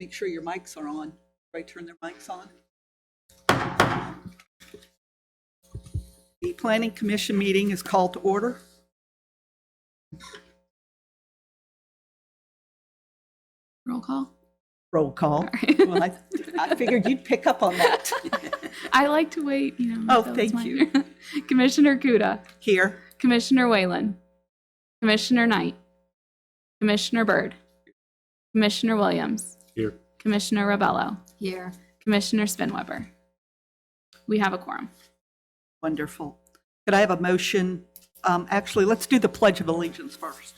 Make sure your mics are on. Everybody turn their mics on. The Planning Commission meeting is called to order. Roll call. Roll call. Well, I figured you'd pick up on that. I like to wait, Oh, until it's thank my you. turn. Commissioner Kuda, Here. Commissioner Whalen, Commissioner Knight, Commissioner Byrd, Commissioner Williams, Here. Commissioner Rebello, here, Commissioner Spinweber. We have a quorum. Wonderful. Could I have a motion? Actually, let's do the Pledge of Allegiance first.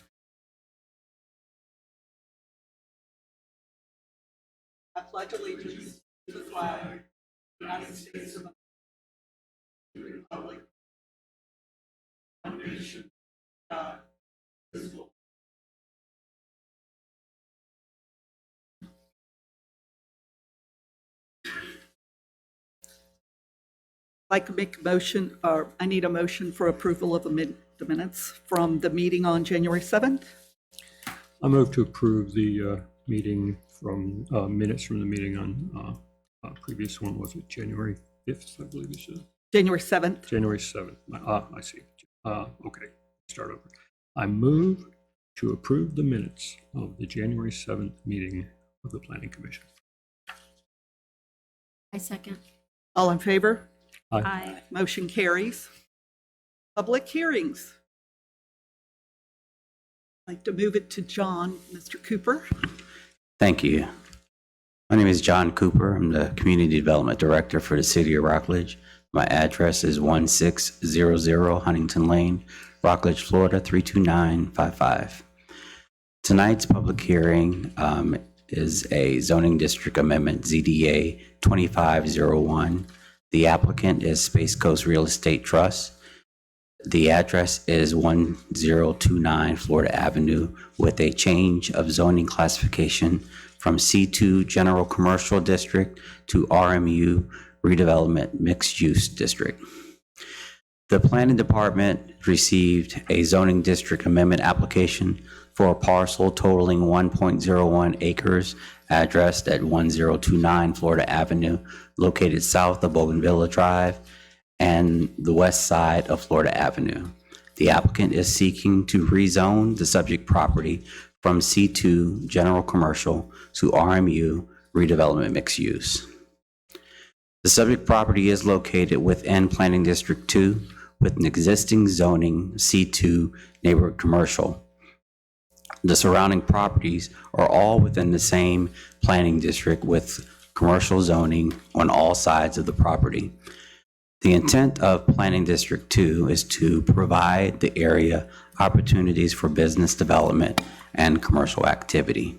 I pledge allegiance to the flag of the United States of America, to the republic, one nation, God, indivisible. I'd like to make a motion, or I need a motion for approval of the minutes from the meeting on January 7th. I move to approve the meeting from minutes from the meeting on previous one. Was it January 5th? I believe you said January 7th. January 7th. I see. Okay, start over. I move to approve the minutes of the January 7th meeting of the Planning Commission. I second. All in favor? Aye. Motion carries. Public hearings. I'd like to move it to John. Mr. Cooper. Thank you. My name is John Cooper. I'm the Community Development Director for the City of Rockledge. My address is 1600 Huntington Lane, Rockledge, Florida 32955. Tonight's public hearing is a zoning district amendment, ZDA 2501. The applicant is Space Coast Real Estate Trust. The address is 1029 Florida Avenue with a change of zoning classification from C2 General Commercial District to RMU Redevelopment Mixed Use District. The Planning Department received a zoning district amendment application for a parcel totaling 1.01 acres addressed at 1029 Florida Avenue, located south of Bougainvillea Drive and the west side of Florida Avenue. The applicant is seeking to rezone the subject property from C2 General Commercial to RMU Redevelopment Mixed Use. The subject property is located within Planning District 2 with an existing zoning C2 Neighborhood Commercial. The surrounding properties are all within the same planning district with commercial zoning on all sides of the property. The intent of Planning District 2 is to provide the area opportunities for business development and commercial activity.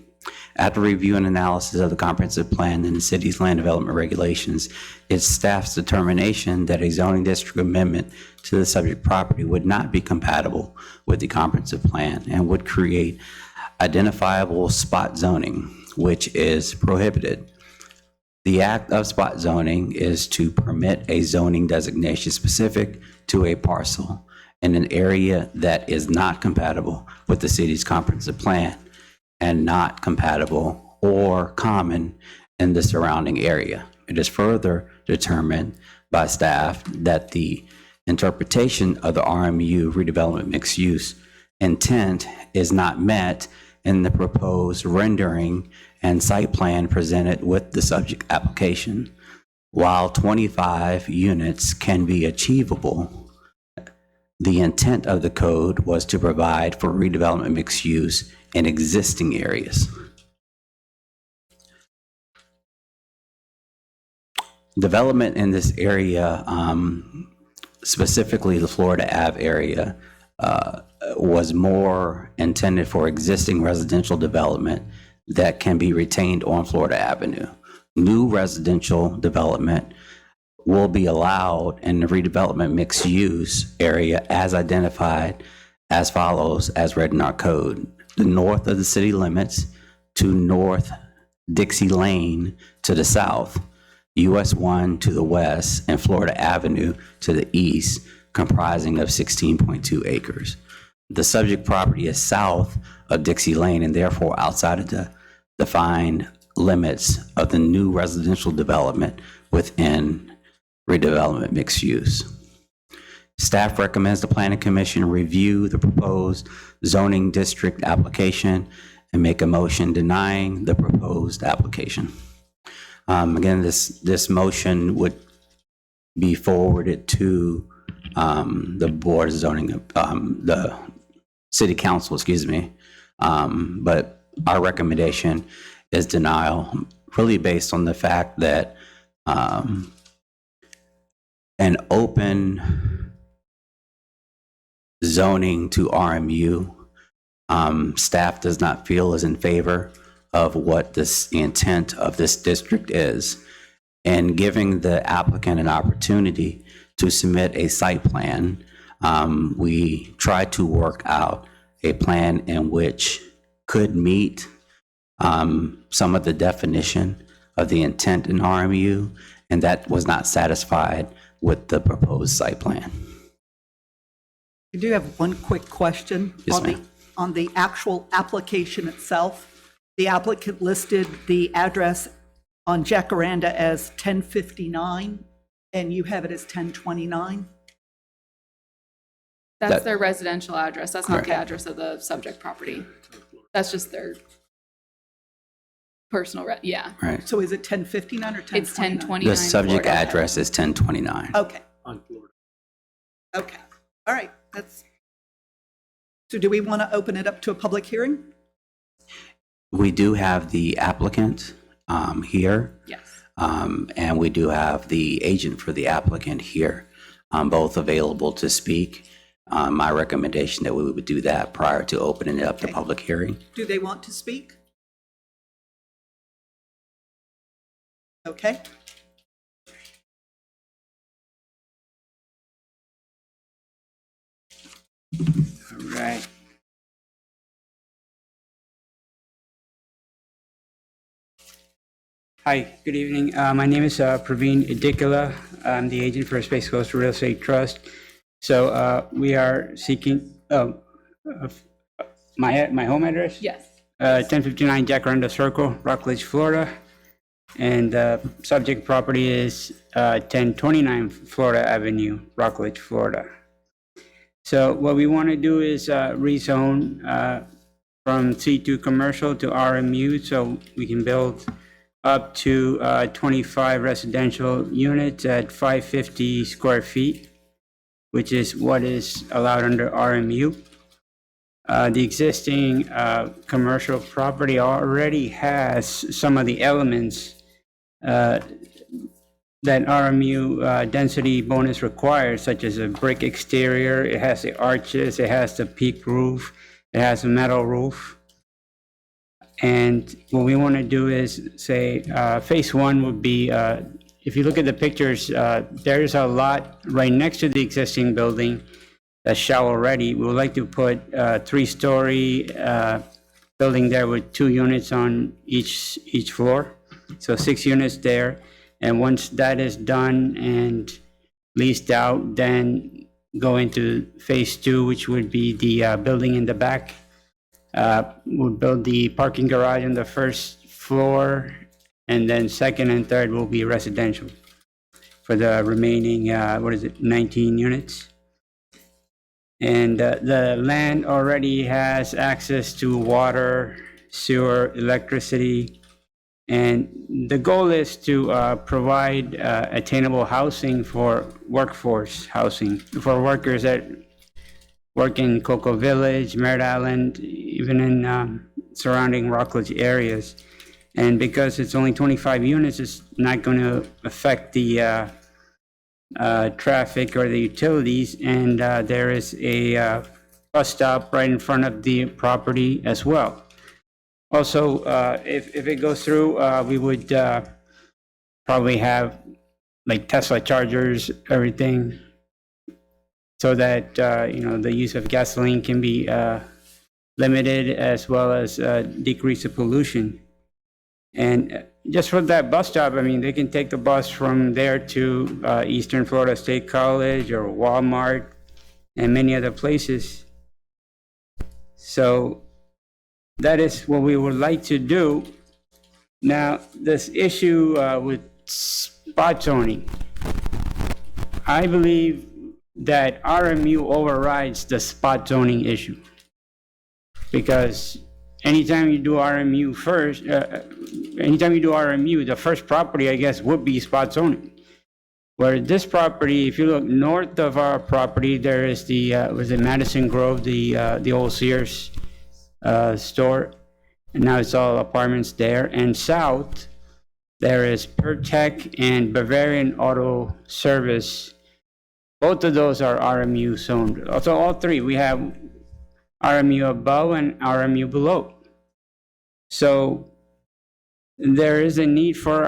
After review and analysis of the comprehensive plan and the city's land development regulations, it's staff's determination that a zoning district amendment to the subject property would not be compatible with the comprehensive plan and would create identifiable spot zoning, which is prohibited. The act of spot zoning is to permit a zoning designation specific to a parcel in an area that is not compatible with the city's comprehensive plan and not compatible or common in the surrounding area. It is further determined by staff that the interpretation of the RMU redevelopment mixed use intent is not met in the proposed rendering and site plan presented with the subject application. While 25 units can be achievable, the intent of the code was to provide for redevelopment mixed use in existing areas. Development in this area, specifically the Florida Ave area, was more intended for existing residential development that can be retained on Florida Avenue. New residential development will be allowed in the redevelopment mixed use area as identified as follows as read in our code. The north of the city limits to North Dixie Lane to the south, US 1 to the west, and Florida Avenue to the east, comprising of 16.2 acres. The subject property is south of Dixie Lane and therefore outside of the defined limits of the new residential development within redevelopment mixed use. Staff recommends the Planning Commission review the proposed zoning district application and make a motion denying the proposed application. Again, this motion would be forwarded to the Board of Zoning, the City Council, excuse me. But our recommendation is denial, really based on the fact that an open zoning to RMU, staff does not feel is in favor of what this intent of this district is. And giving the applicant an opportunity to submit a site plan, we try to work out a plan in which could meet some of the definition of the intent in RMU, and that was not satisfied with the proposed site plan. I do have one quick question. Yes, ma'am. On the actual application itself, the applicant listed the address on Jacaranda as 1059, and you have it as 1029? That's That- their residential address. That's not the Okay. address of the subject property. That's just their personal, yeah. Right. So is it 1059 or 1029? It's 1029. The subject Florida. address is 1029. Okay, On Florida. okay. All right, so do we want to open it up to a public hearing? We do have the applicant here, Yes. and we do have the agent for the applicant here, both available to speak. My recommendation that we would do that prior to opening it up to Okay. public hearing. Do they want to speak? Okay. All right. Hi, good evening. My name is Praveen Idikala. I'm the agent for Space Coast Real Estate Trust. So we are seeking my home address? Yes. 1059 Jacaranda Circle, Rockledge, Florida. And subject property is 1029 Florida Avenue, Rockledge, Florida. So what we want to do is rezone from C2 commercial to RMU, so we can build up to 25 residential units at 550 square feet, which is what is allowed under RMU. The existing commercial property already has some of the elements that RMU density bonus requires, such as a brick exterior, it has the arches, it has the peak roof, it has a metal roof. And what we want to do is say, phase one would be, if you look at the pictures, there's a lot right next to the existing building that's shower ready. We would like to put a 3-story building there with 2 units on each floor. So 6 units there. And once that is done and leased out, then go into phase 2, which would be the building in the back. We'll build the parking garage on the first floor, and then second and third will be residential for the remaining, 19 units. And the land already has access to water, sewer, electricity. And the goal is to provide attainable housing for workforce housing, for workers that work in Cocoa Village, Merritt Island, even in surrounding Rockledge areas. And because it's only 25 units, it's not going to affect the traffic or the utilities. And there is a bus stop right in front of the property as well. Also, if it goes through, we would probably have like Tesla chargers, everything, so that the use of gasoline can be limited, as well as decrease the pollution. And just for that bus stop, I mean, they can take the bus from there to Eastern Florida State College or Walmart and many other places. So that is what we would like to do. Now, this issue with spot zoning, I believe that RMU overrides the spot zoning issue. Because anytime you do RMU the first property, I guess, would be spot zoning. Where this property, if you look north of our property, there is the, was it Madison Grove, the old Sears store, and now it's all apartments there. And south, there is Pertec and Bavarian Auto Service. Both of those are RMU zoned. Also, all three, we have RMU above and RMU below. So there is a need for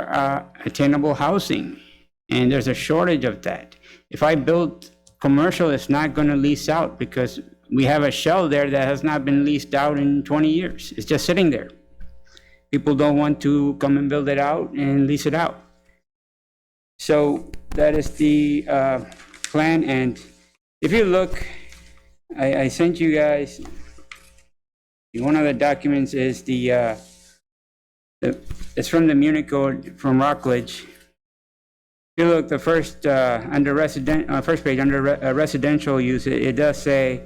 attainable housing, and there's a shortage of that. If I build commercial, it's not going to lease out because we have a shell there that has not been leased out in 20 years. It's just sitting there. People don't want to come and build it out and lease it out. So that is the plan. And if you look, I sent you guys, one of the documents is it's from the Munich Code from Rockledge. If you look, the first under first page under residential use, it does say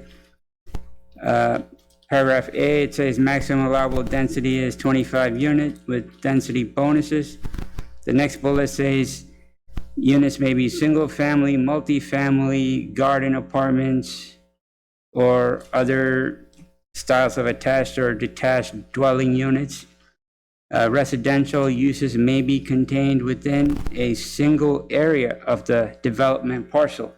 paragraph A. It says maximum allowable density is 25 units with density bonuses. The next bullet says units may be single family, multifamily, garden apartments, or other styles of attached or detached dwelling units. Residential uses may be contained within a single area of the development parcel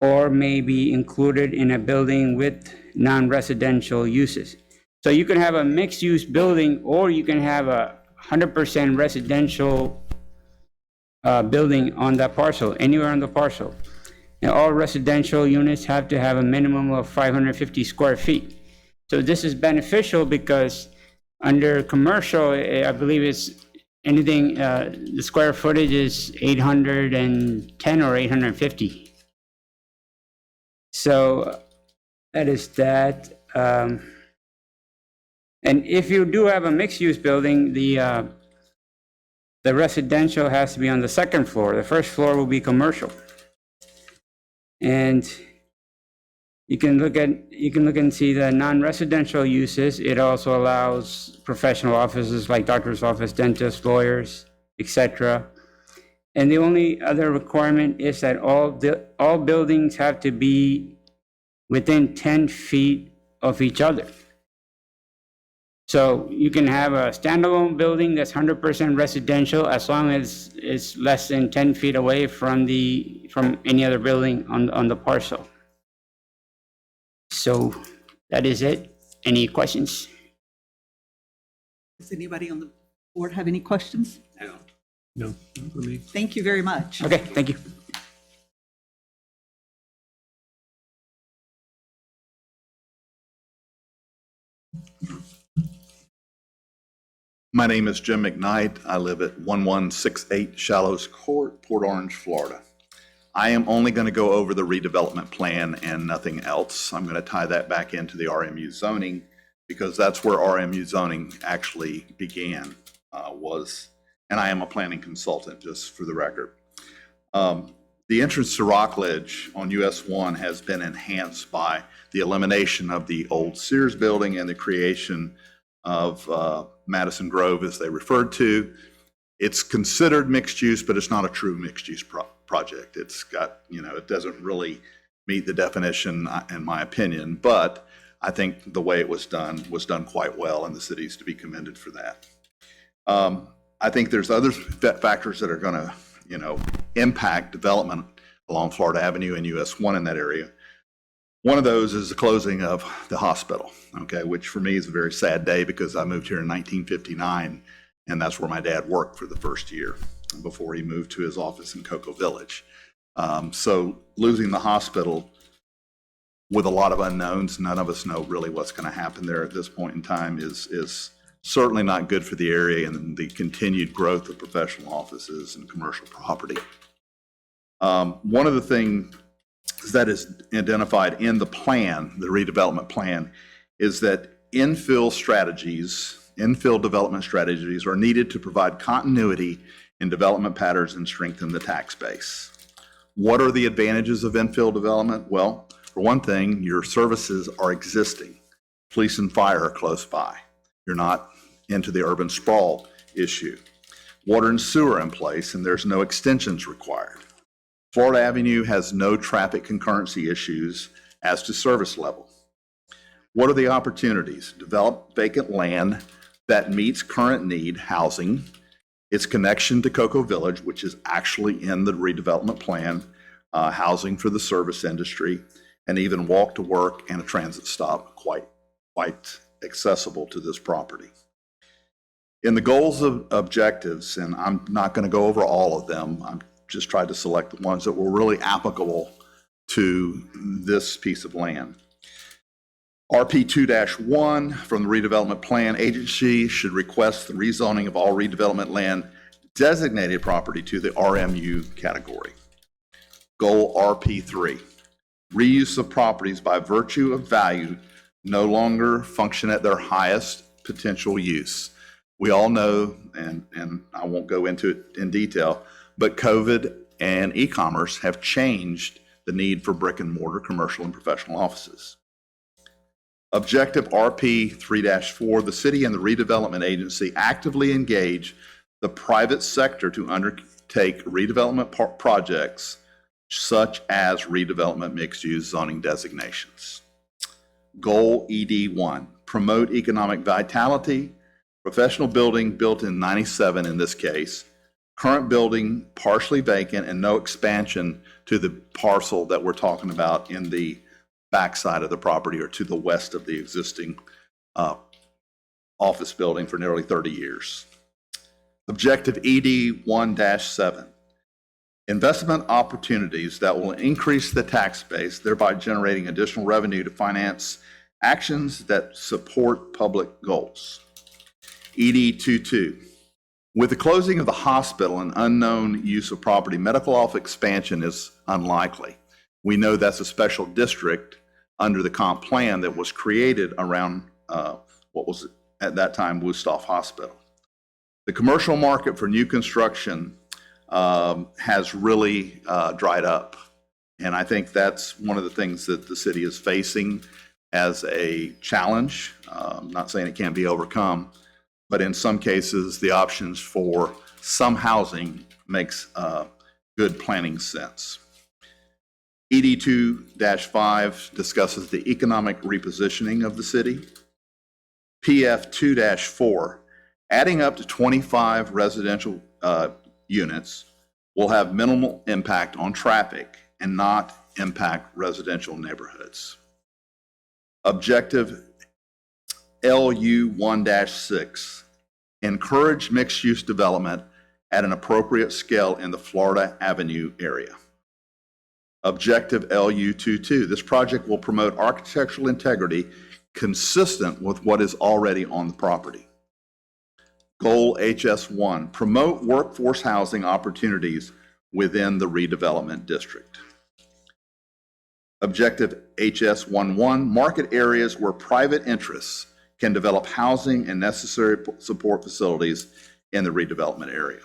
or may be included in a building with non-residential uses. So you can have a mixed-use building, or you can have a 100% residential building on that parcel, anywhere on the parcel. And all residential units have to have a minimum of 550 square feet. So this is beneficial because under commercial, I believe it's anything, the square footage is 810 or 850. So that is that. And if you do have a mixed-use building, the residential has to be on the second floor. The first floor will be commercial. And you can look and see the non-residential uses. It also allows professional offices like doctor's office, dentists, lawyers, etc. And the only other requirement is that all buildings have to be within 10 feet of each other. So you can have a standalone building that's 100% residential as long as it's less than 10 feet away from any other building on the parcel. So that is it. Any questions? Does anybody on the board have any questions? No, not for me. Thank you very much. Okay, thank you. My name is Jim McKnight. I live at 1168 Shallows Court, Port Orange, Florida. I am only going to go over the redevelopment plan and nothing else. I'm going to tie that back into the RMU zoning because that's where RMU zoning actually began, and I am a planning consultant, just for the record. The entrance to Rockledge on US 1 has been enhanced by the elimination of the old Sears building and the creation of Madison Grove, as they referred to. It's considered mixed use, but it's not a true mixed use project. It's got, it doesn't really meet the definition, in my opinion, but I think the way it was done quite well, and the city's to be commended for that. I think there's other factors that are going to, impact development along Florida Avenue and US 1 in that area. One of those is the closing of the hospital, okay, which for me is a very sad day because I moved here in 1959, and that's where my dad worked for the first year before he moved to his office in Cocoa Village. So losing the hospital with a lot of unknowns, none of us know really what's going to happen there at this point in time, is certainly not good for the area and the continued growth of professional offices and commercial property. One of the things that is identified in the plan, the redevelopment plan, is that infill strategies infill development strategies are needed to provide continuity in development patterns and strengthen the tax base. What are the advantages of infill development? Well, for one thing, your services are existing. Police and fire are close by. You're not into the urban sprawl issue. Water and sewer in place, and there's no extensions required. Florida Avenue has no traffic concurrency issues as to service level. What are the opportunities? Develop vacant land that meets current need, housing, its connection to Cocoa Village, which is actually in the redevelopment plan, housing for the service industry, and even walk to work and a transit stop quite accessible to this property. In the goals of objectives, and I'm not going to go over all of them, I'm just tried to select the ones that were really applicable to this piece of land. RP 2-1 from the redevelopment plan agency should request the rezoning of all redevelopment land designated property to the RMU category. Goal RP 3, reuse of properties by virtue of value no longer function at their highest potential use. We all know, and I won't go into it in detail, but COVID and e-commerce have changed the need for brick and mortar commercial and professional offices. Objective RP 3-4, the city and the redevelopment agency actively engage the private sector to undertake redevelopment projects such as redevelopment mixed-use zoning designations. Goal ED1, promote economic vitality, professional building built in 97 in this case, current building partially vacant and no expansion to the parcel that we're talking about in the backside of the property or to the west of the existing office building for nearly 30 years. Objective ED 1-7, investment opportunities that will increase the tax base, thereby generating additional revenue to finance actions that support public goals. ED 2-2, with the closing of the hospital and unknown use of property, medical office expansion is unlikely. We know that's a special district under the comp plan that was created around what was at that time Wusthof Hospital. The commercial market for new construction has really dried up. And I think that's one of the things that the city is facing as a challenge. I'm not saying it can't be overcome, but in some cases, the options for some housing makes good planning sense. ED 2-5 discusses the economic repositioning of the city. PF 2-4, adding up to 25 residential units will have minimal impact on traffic and not impact residential neighborhoods. Objective LU 1-6, encourage mixed-use development at an appropriate scale in the Florida Avenue area. Objective LU 2-2, this project will promote architectural integrity consistent with what is already on the property. Goal HS1, promote workforce housing opportunities within the redevelopment district. Objective HS11, market areas where private interests can develop housing and necessary support facilities in the redevelopment area.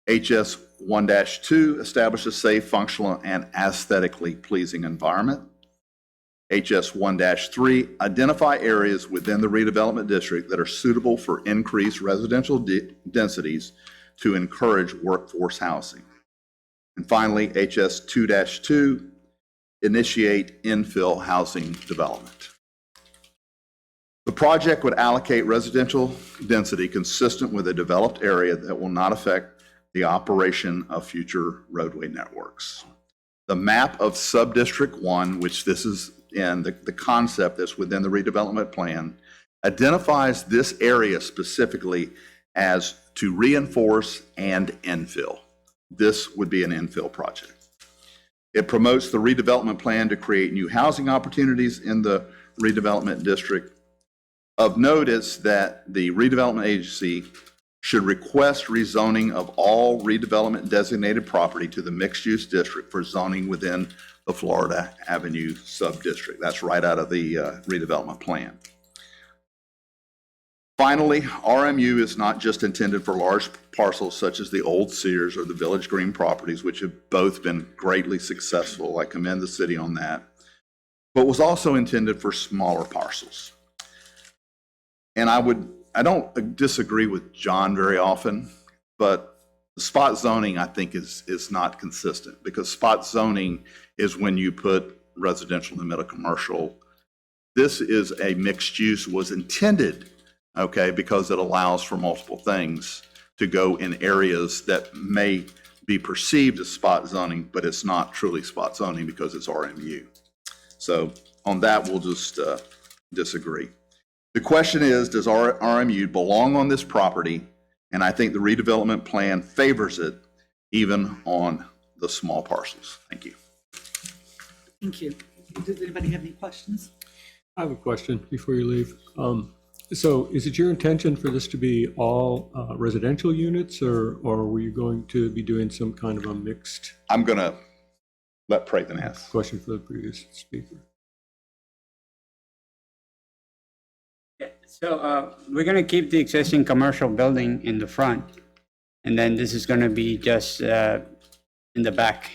HS 1-2, establish a safe, functional, and aesthetically pleasing environment. HS 1-3, identify areas within the redevelopment district that are suitable for increased residential densities to encourage workforce housing. And finally, HS 2-2, initiate infill housing development. The project would allocate residential density consistent with a developed area that will not affect the operation of future roadway networks. The map of Subdistrict 1, which this is in the concept that's within the redevelopment plan, identifies this area specifically as to reinforce and infill. This would be an infill project. It promotes the redevelopment plan to create new housing opportunities in the redevelopment district. Of note is that the redevelopment agency should request rezoning of all redevelopment designated property to the mixed-use district for zoning within the Florida Avenue sub-district. That's right out of the redevelopment plan. Finally, RMU is not just intended for large parcels such as the old Sears or the Village Green properties, which have both been greatly successful. I commend the city on that, but was also intended for smaller parcels. And I don't disagree with John very often, but spot zoning, I think, is not consistent, because spot zoning is when you put residential in the middle of commercial. This is a mixed use, was intended, okay, because it allows for multiple things to go in areas that may be perceived as spot zoning, but it's not truly spot zoning because it's RMU. So on that, we'll just disagree. The question is, does RMU belong on this property? And I think the redevelopment plan favors it, even on the small parcels. Thank you. Thank you. Does anybody have any questions? I have a question before you leave. So is it your intention for this to be all residential units, or were you going to be doing some kind of a mixed? I'm going to let Prathan ask. Question for the previous speaker. So we're going to keep the existing commercial building in the front, and then this is going to be just in the back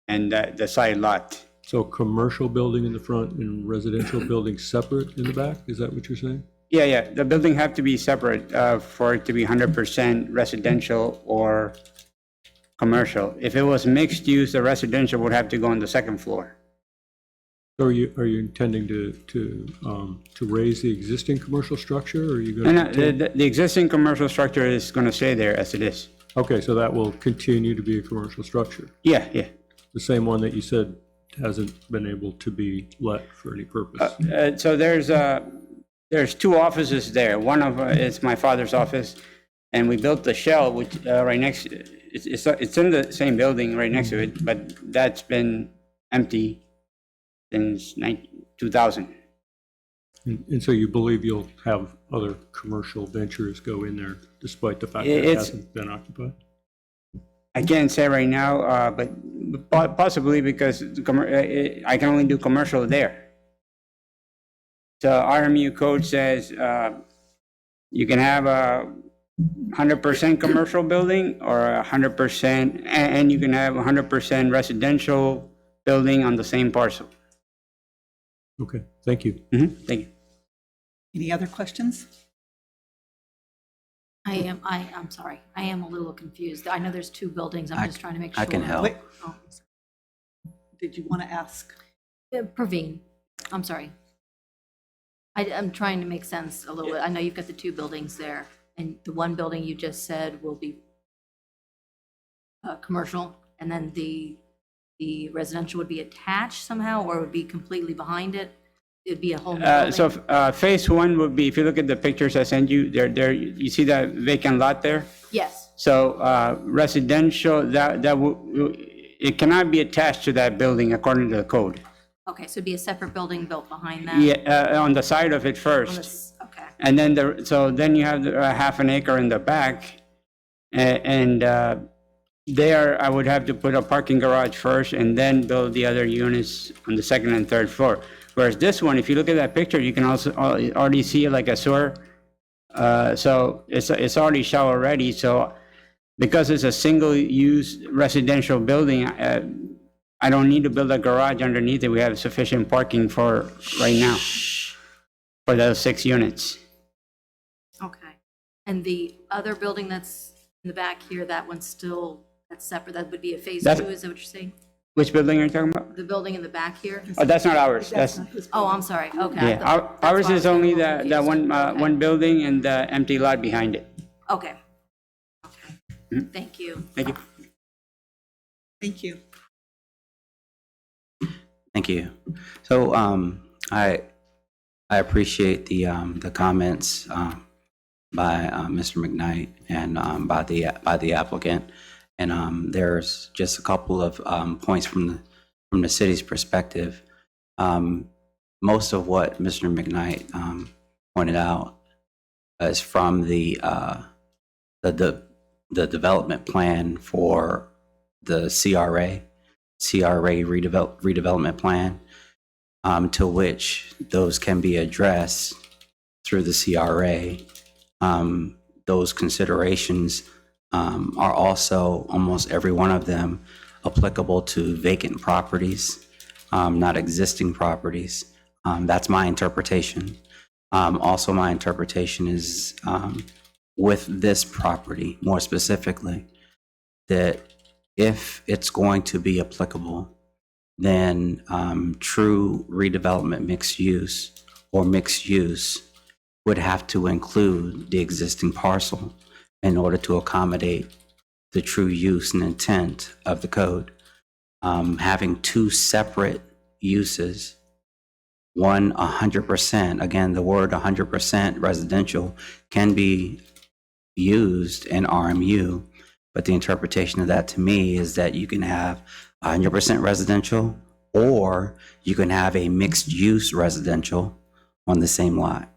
and the side lot. So commercial building in the front and residential building separate in the back? Is that what you're saying? Yeah, the building have to be separate for it to be 100% residential or commercial. If it was mixed use, the residential would have to go on the second floor. So are you intending to raise the existing commercial structure, or are you going No, to? the existing commercial structure is going to stay there as it is. Okay, so that will continue to be a commercial structure, Yeah. the same one that you said hasn't been able to be let for any purpose. So there's two offices there. One of is my father's office, and we built the shell, which right next. It's in the same building right next to it, but that's been empty since 2000. And so you believe you'll have other commercial ventures go in there despite the fact that it It's- hasn't been occupied? I can't say right now, but possibly because I can only do commercial there. So RMU code says you can have a 100% commercial building or 100%, and you can have 100% residential building on the same parcel. Okay, thank you. Thank you. Any other questions? I'm sorry, I am a little confused. I know there's two buildings, I'm just trying to make sure. I can help. Wait, oh, did you want to ask? Praveen, I'm sorry. I'm trying to make sense a little bit. I know you've got the two buildings there, and the one building you just said will be commercial, and then the residential would be attached somehow, or would be completely behind it? It'd be a whole new building? So phase one would be, if you look at the pictures I sent you, there, you see that vacant lot there? Yes, So residential, it cannot be attached to that building according to the code. okay, so it'd be a separate building built behind that? Yeah, on the side of it On first. this- Okay, And then then you have half an acre in the back. And there, I would have to put a parking garage first and then build the other units on the second and third floor. Whereas this one, if you look at that picture, you can also already see it like a sewer. So it's already shower ready. So because it's a single-use residential building, I don't need to build a garage underneath it. We have sufficient parking for right now for those 6 units. okay. And the other building that's in the back here, that's separate, that would be a phase That's- 2, is that what you're saying? Which building are you talking about? The building in the back here? Oh, that's not ours. That's, not his Oh, I'm sorry, okay. I yeah, thought- that's ours why I is was only a little the confused. Okay. one building and the empty lot behind it. Okay. Okay. Thank you. Thank you. Thank you. Thank you. So I appreciate the comments by Mr. McKnight and by the applicant. And there's just a couple of points from the city's perspective. Most of what Mr. McKnight pointed out is from the development plan for the CRA redevelopment plan, to which those can be addressed through the CRA those considerations are also, almost every one of them, applicable to vacant properties, not existing properties. That's my interpretation. Also, my interpretation is with this property, more specifically, that if it's going to be applicable, then true redevelopment mixed use or mixed use would have to include the existing parcel in order to accommodate the true use and intent of the code. Having two separate uses, one 100%, again, the word 100% residential can be used in RMU, but the interpretation of that to me is that you can have 100% residential, or you can have a mixed use residential on the same lot.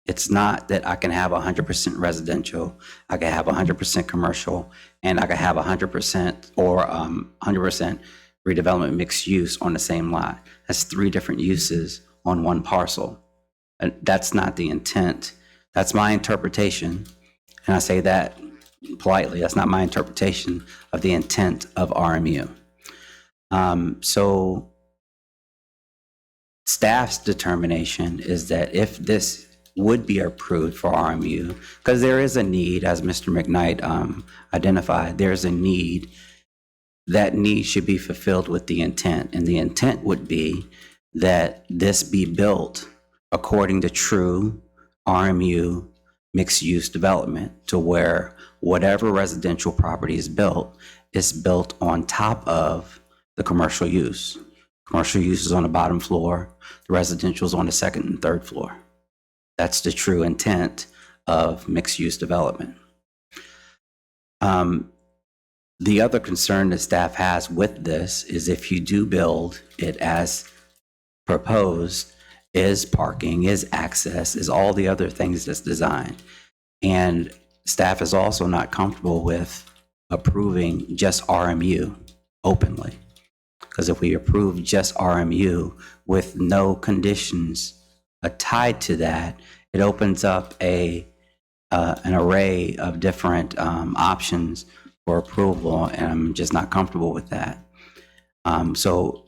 It's not that I can have 100% residential, I can have 100% commercial, and I can have 100% or 100% redevelopment mixed use on the same lot. That's three different uses on one parcel. And that's not the intent. That's my interpretation. And I say that politely, that's not my interpretation of the intent of RMU. So staff's determination is that if this would be approved for RMU, because there is a need, as Mr. McKnight identified, there's a need. That need should be fulfilled with the intent. And the intent would be that this be built according to true RMU mixed-use development, to where whatever residential property is built on top of the commercial use. Commercial use is on the bottom floor, the residential is on the second and third floor. That's the true intent of mixed-use development. The other concern that staff has with this is if you do build it as proposed, is parking, is access, is all the other things that's designed. And staff is also not comfortable with approving just RMU openly. Because if we approve just RMU with no conditions tied to that, it opens up an array of different options for approval, and I'm just not comfortable with that. So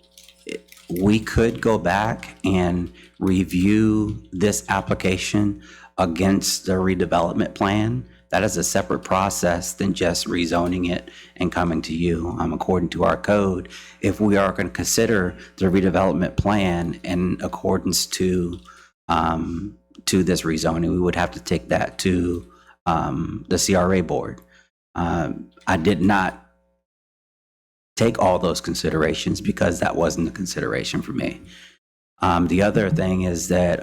we could go back and review this application against the redevelopment plan. That is a separate process than just rezoning it and coming to you. According to our code, if we are going to consider the redevelopment plan in accordance to this rezoning, we would have to take that to the CRA board. I did not take all those considerations because that wasn't a consideration for me. The other thing is that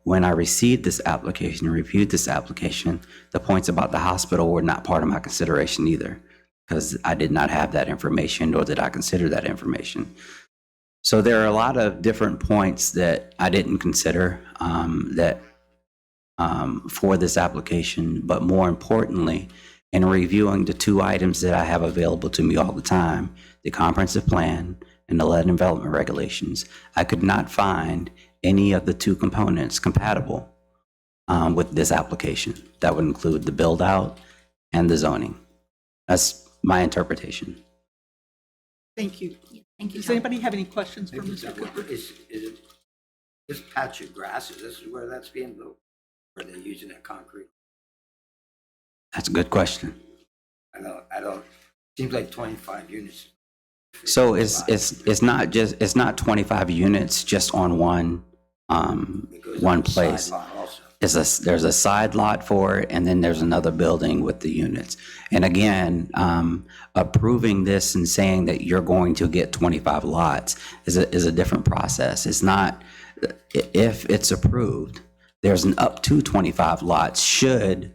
when I received this application and reviewed this application, the points about the hospital were not part of my consideration either, because I did not have that information, nor did I consider that information. So there are a lot of different points that I didn't consider for this application, but more importantly, in reviewing the two items that I have available to me all the time, the comprehensive plan and the land development regulations, I could not find any of the two components compatible with this application. That would include the build out and the zoning. That's my interpretation. Thank you. Thank you, Does John. anybody have any questions for Maybe Mr. that one, Cooper? is it this patch of grass, is this where that's being built? Or are they using that concrete? That's a good question. I don't, seems like 25 units. So it's not 25 units just on one place. There's a side lot for it, and then there's another building with the units. And again, approving this and saying that you're going to get 25 lots is a different process. It's not, if it's approved, there's an up to 25 lots should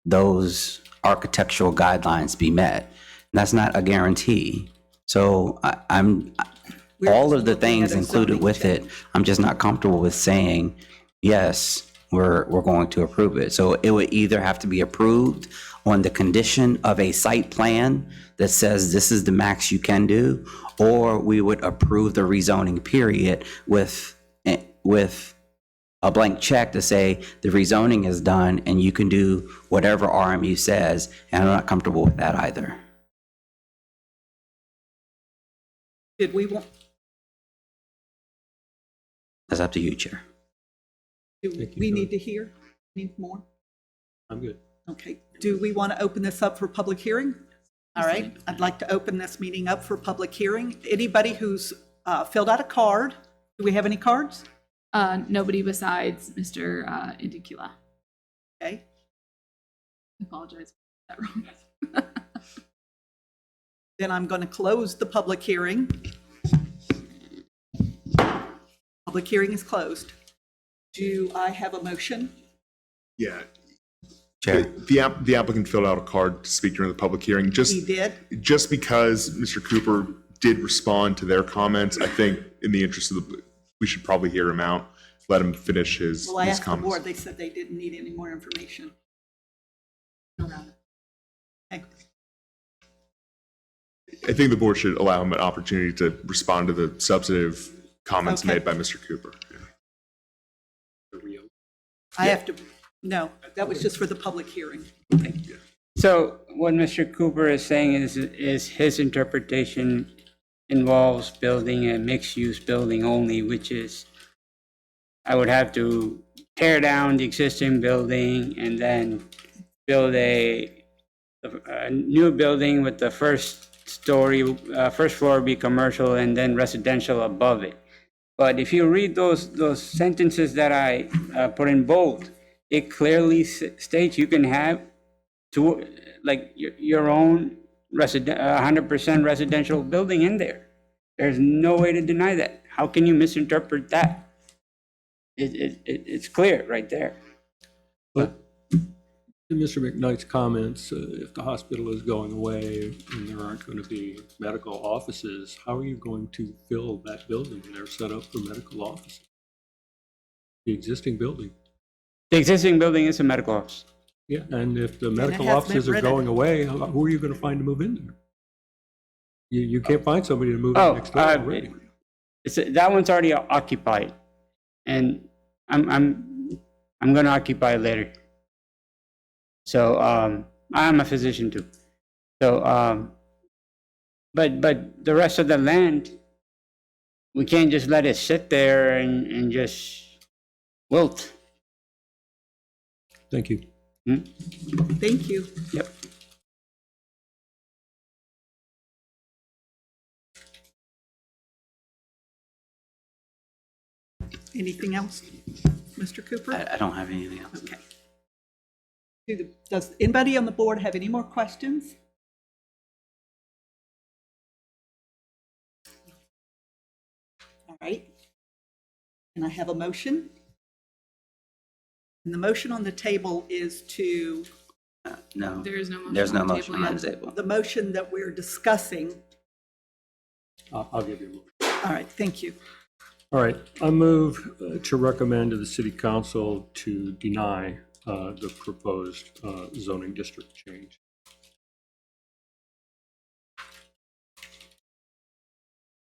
those architectural guidelines be met. And that's not a guarantee. So We're all just of the looking things at a included zoning with it, I'm just not comfortable with saying, yes, we're going to approve it. So it would either have to be approved on the condition of a site plan that says this is the max you can do, or we would approve the rezoning period with a blank check to say the rezoning is done and you can do whatever RMU says, and I'm not comfortable with that either. Did we want, That's up to you, Chair. do Thank you, we John. need to hear any more? I'm good. Okay, do we want to open this up for public hearing? All right, I'd like to open this meeting up for public hearing. Anybody who's filled out a card, do we have any cards? Nobody besides Mr. Indicula. Okay, I apologize. That wrong. then I'm going to close the public hearing. Public hearing is closed. Do I have a motion? Yeah, Chair. the applicant filled out a card to speak during the public hearing. He Just because Mr. Cooper did respond to their comments, I think in the interest of we should probably hear him out, let him finish his Well, I asked the comments. board, they said they didn't need any more information. Okay. I think the board should allow him an opportunity to respond to the substantive comments Okay. made by Mr. Cooper. I have to, no, that was just for the public hearing. So what Mr. Cooper is saying is his interpretation involves building a mixed-use building only, which is, I would have to tear down the existing building and then build a new building with the first floor be commercial and then residential above it. But if you read those sentences that I put in bold, it clearly states you can have your own 100% residential building in there. There's no way to deny that. How can you misinterpret that? It's clear right there. But to Mr. McKnight's comments, if the hospital is going away and there aren't going to be medical offices, how are you going to fill that building? They're set up for medical offices. The existing building. The existing building is a medical office. Yeah, and if the medical has been offices are rented. going away, who are you going to find to move in there? You can't find somebody to move in Oh, next door already. that one's already occupied, and I'm going to occupy it later. So I'm a physician too. So but the rest of the land, we can't just let it sit there and just wilt. Thank you. Thank you. Yep. Anything else, Mr. Cooper? I don't have anything else. Okay. Does anybody on the board have any more questions? All right. Can I have a motion? And the motion on the table is to, No, There is no motion. there's no on the motion table on yet. the table. the motion that we're discussing. I'll give you a moment. All right, thank you. All right, I move to recommend to the city council to deny the proposed zoning district change.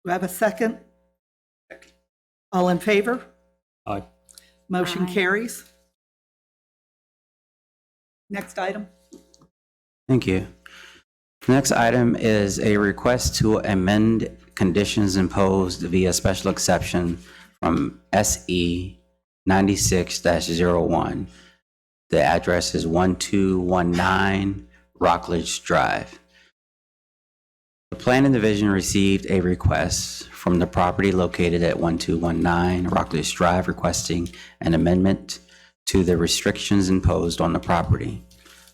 Do I have a second? All in favor? Aye. Motion Aye. carries. Next item. Thank you. The next item is a request to amend conditions imposed via special exception from SE 96-01. The address is 1219 Rockledge Drive. The Planning Division received a request from the property located at 1219 Rockledge Drive requesting an amendment to the restrictions imposed on the property.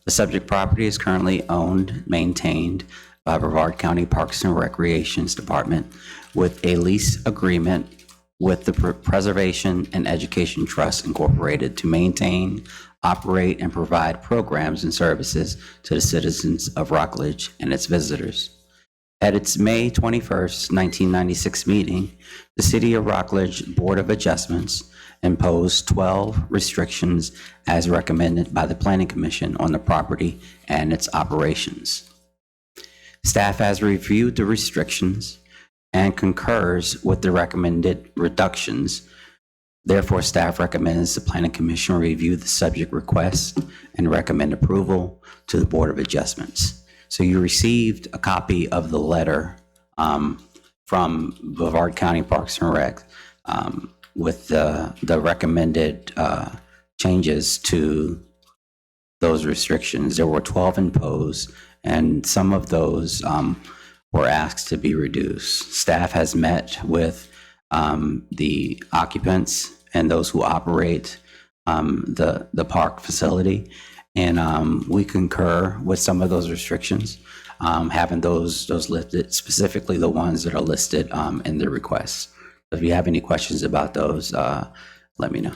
The subject property is currently owned, maintained by Brevard County Parks and Recreations Department with a lease agreement with the Preservation and Education Trust Incorporated to maintain, operate, and provide programs and services to the citizens of Rockledge and its visitors. At its May 21st, 1996 meeting, the City of Rockledge Board of Adjustments imposed 12 restrictions as recommended by the Planning Commission on the property and its operations. Staff has reviewed the restrictions and concurs with the recommended reductions Therefore, staff recommends the Planning Commission review the subject request and recommend approval to the Board of Adjustments. So you received a copy of the letter from Brevard County Parks and Rec with the recommended changes to those restrictions. There were 12 imposed, and some of those were asked to be reduced. Staff has met with the occupants and those who operate the park facility, and we concur with some of those restrictions, having those listed, specifically the ones that are listed in the requests. If you have any questions about those, let me know.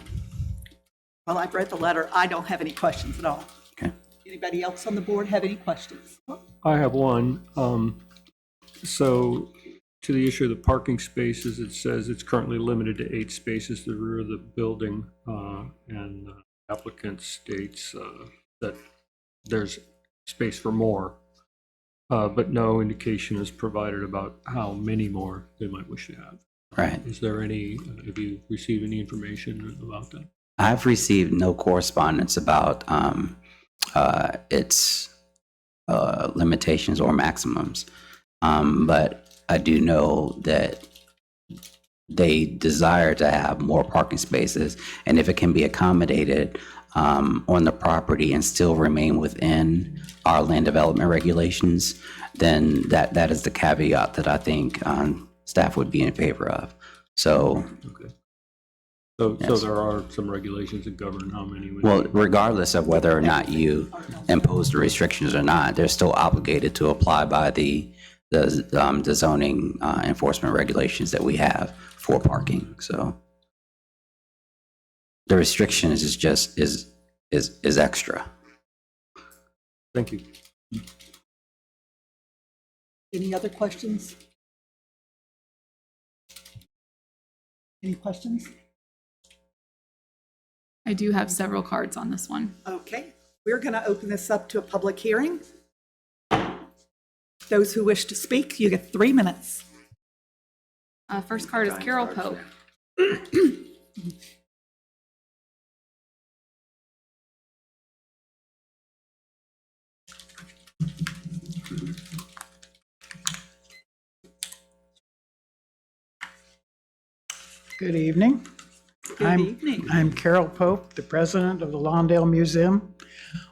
Well, I've read the letter. I don't have any questions at all. Okay. Anybody else on the board have any questions? I have one. So to the issue of the parking spaces, it says it's currently limited to 8 spaces to the rear of the building, and the applicant states that there's space for more, but no indication is provided about how many more they might wish to have. Right. Is there any, have you received any information about that? I've received no correspondence about its limitations or maximums, but I do know that they desire to have more parking spaces, and if it can be accommodated on the property and still remain within our land development regulations, then that is the caveat that I think staff would be in favor of. So, Okay. So Yes. there are some regulations that govern how many would well, be. regardless of whether or not you impose the restrictions or not, they're still obligated to apply by the zoning enforcement regulations that we have for parking. So the restrictions is just is extra. Thank you. Any other questions? Any questions? I do have several cards on this one. Okay, we're going to open this up to a public hearing. Those who wish to speak, you get 3 minutes. First card is Carol Pope. Good evening. Good evening. I'm Carol Pope, the president of the Lawndale Museum,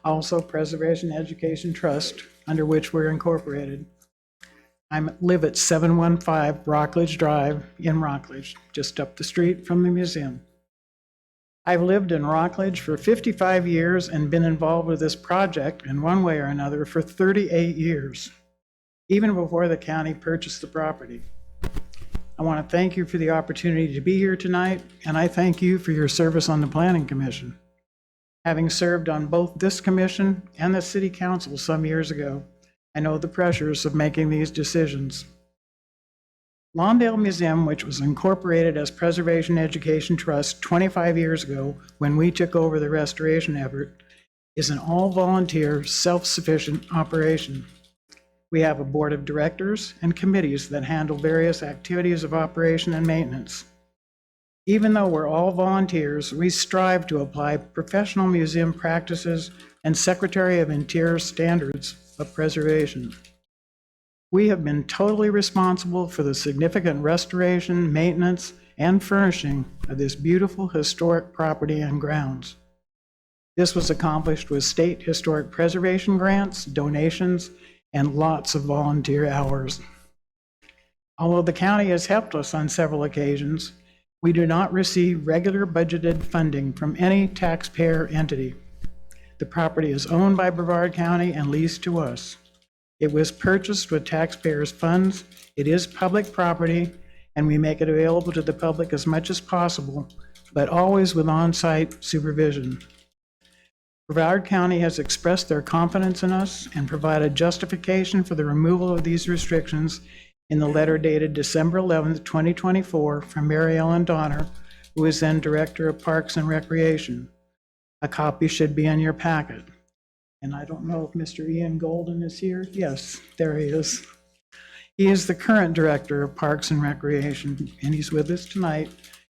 also Preservation Education Trust, under which we're incorporated. I live at 715 Rockledge Drive in Rockledge, just up the street from the museum. I've lived in Rockledge for 55 years and been involved with this project in one way or another for 38 years, even before the county purchased the property. I want to thank you for the opportunity to be here tonight, and I thank you for your service on the Planning Commission. Having served on both this commission and the City Council some years ago, I know the pressures of making these decisions. Lawndale Museum, which was incorporated as Preservation Education Trust 25 years ago when we took over the restoration effort, is an all-volunteer, self-sufficient operation. We have a board of directors and committees that handle various activities of operation and maintenance. Even though we're all volunteers, we strive to apply professional museum practices and Secretary of Interior standards of preservation. We have been totally responsible for the significant restoration, maintenance, and furnishing of this beautiful historic property and grounds. This was accomplished with state historic preservation grants, donations, and lots of volunteer hours. Although the county has helped us on several occasions, we do not receive regular budgeted funding from any taxpayer entity. The property is owned by Brevard County and leased to us. It was purchased with taxpayers' funds. It is public property, and we make it available to the public as much as possible, but always with on-site supervision. Brevard County has expressed their confidence in us and provided justification for the removal of these restrictions in the letter dated December 11th, 2024, from Mary Ellen Donner, who is then Director of Parks and Recreation. A copy should be in your packet. And I don't know if Mr. Ian Golden is here. Yes, there he is. He is the current Director of Parks and Recreation, and he's with us tonight.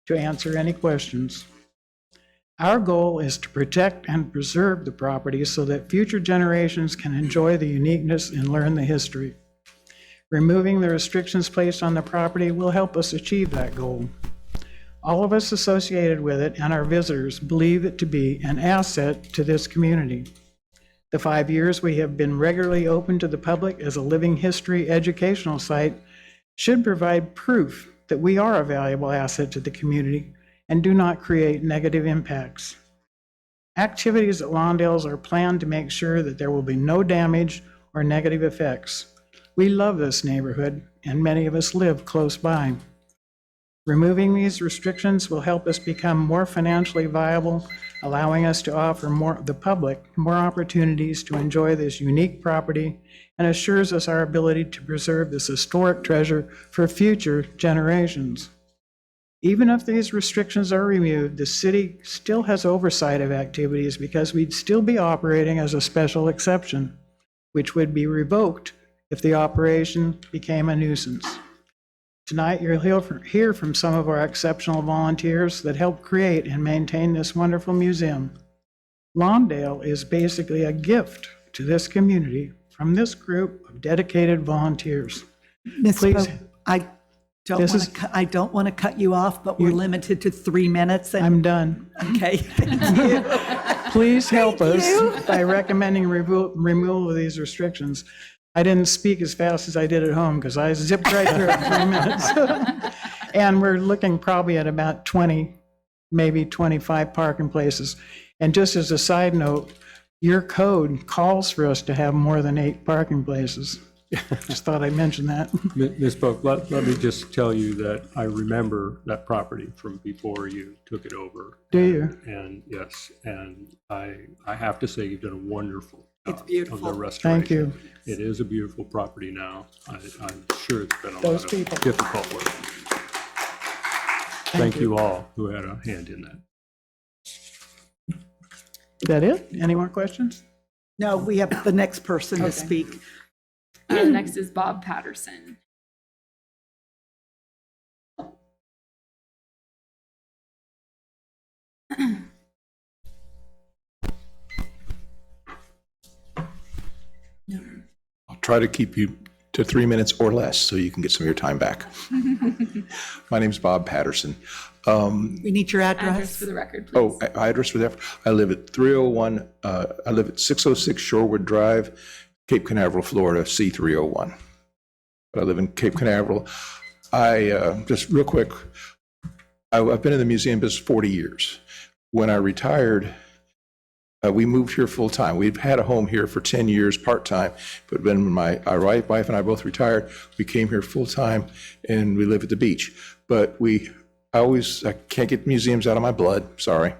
to answer any questions. Our goal is to protect and preserve the property so that future generations can enjoy the uniqueness and learn the history. Removing the restrictions placed on the property will help us achieve that goal. All of us associated with it and our visitors believe it to be an asset to this community. The 5 years we have been regularly open to the public as a living history educational site should provide proof that we are a valuable asset to the community and do not create negative impacts. Activities at Lawndale's are planned to make sure that there will be no damage or negative effects. We love this neighborhood, and many of us live close by. Removing these restrictions will help us become more financially viable, allowing us to offer the public more opportunities to enjoy this unique property, and assures us our ability to preserve this historic treasure for future generations. Even if these restrictions are removed, the city still has oversight of activities because we'd still be operating as a special exception, which would be revoked if the operation became a nuisance. Tonight, you'll hear from some of our exceptional volunteers that help create and maintain this wonderful museum. Lawndale is basically a gift to this community from this group of dedicated volunteers. Ms. Please. Pope, I This is- don't want to cut you off, but we're limited to 3 minutes. I'm done. Okay, thank you. Please help Thank us you. by recommending removal of these restrictions. I didn't speak as fast as I did at home because I zipped right through it in 3 minutes. And we're looking probably at about 20, maybe 25 parking places. And just as a side note, your code calls for us to have more than 8 parking places. Just thought I'd mention that. Ms. Pope, let me just tell you that I remember that property from before you took it over. Do you? And yes, and I have to say you've done a wonderful job It's beautiful. of the restoration. Thank you. It is a beautiful property now. I'm sure it's been a Those lot people. of difficult work. Thank you all who had a hand in that. Is that it? Any more questions? No, we have the next person to speak. Next is Bob Patterson. I'll try to keep you to 3 minutes or less so you can get some of your time back. My name's Bob Patterson. We need your Address address. for the record, please. Oh, address for that. I live at 301, I live at 606 Shorewood Drive, Cape Canaveral, Florida, C301. But I live in Cape Canaveral. Just real quick, I've been in the museum business 40 years. When I retired, we moved here full time. We've had a home here for 10 years, part time, but when my wife and I both retired, we came here full time and we live at the beach. But I can't get museums out of my blood, sorry.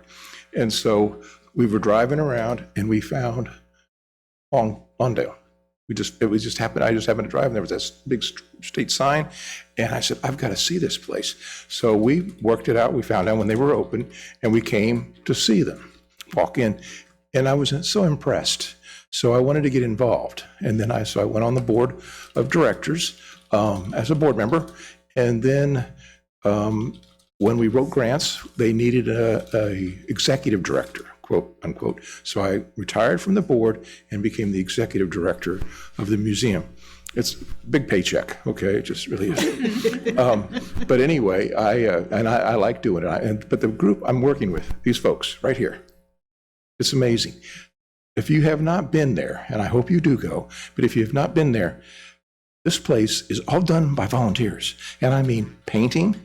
And so we were driving around and we found Lawndale. It just happened. I just happened to drive and there was this big state sign and I said, I've got to see this place. So we worked it out. We found out when they were open and we came to see them, walk in. And I was so impressed. So I wanted to get involved. And then I went on the board of directors as a board member. And then when we wrote grants, they needed a executive director, quote unquote. So I retired from the board and became the executive director of the museum. It's a big paycheck, okay? It just really is. But anyway, I like doing it. But the group I'm working with, these folks right here, it's amazing. If you have not been there, and I hope you do go, but if you have not been there, this place is all done by volunteers. And I mean painting,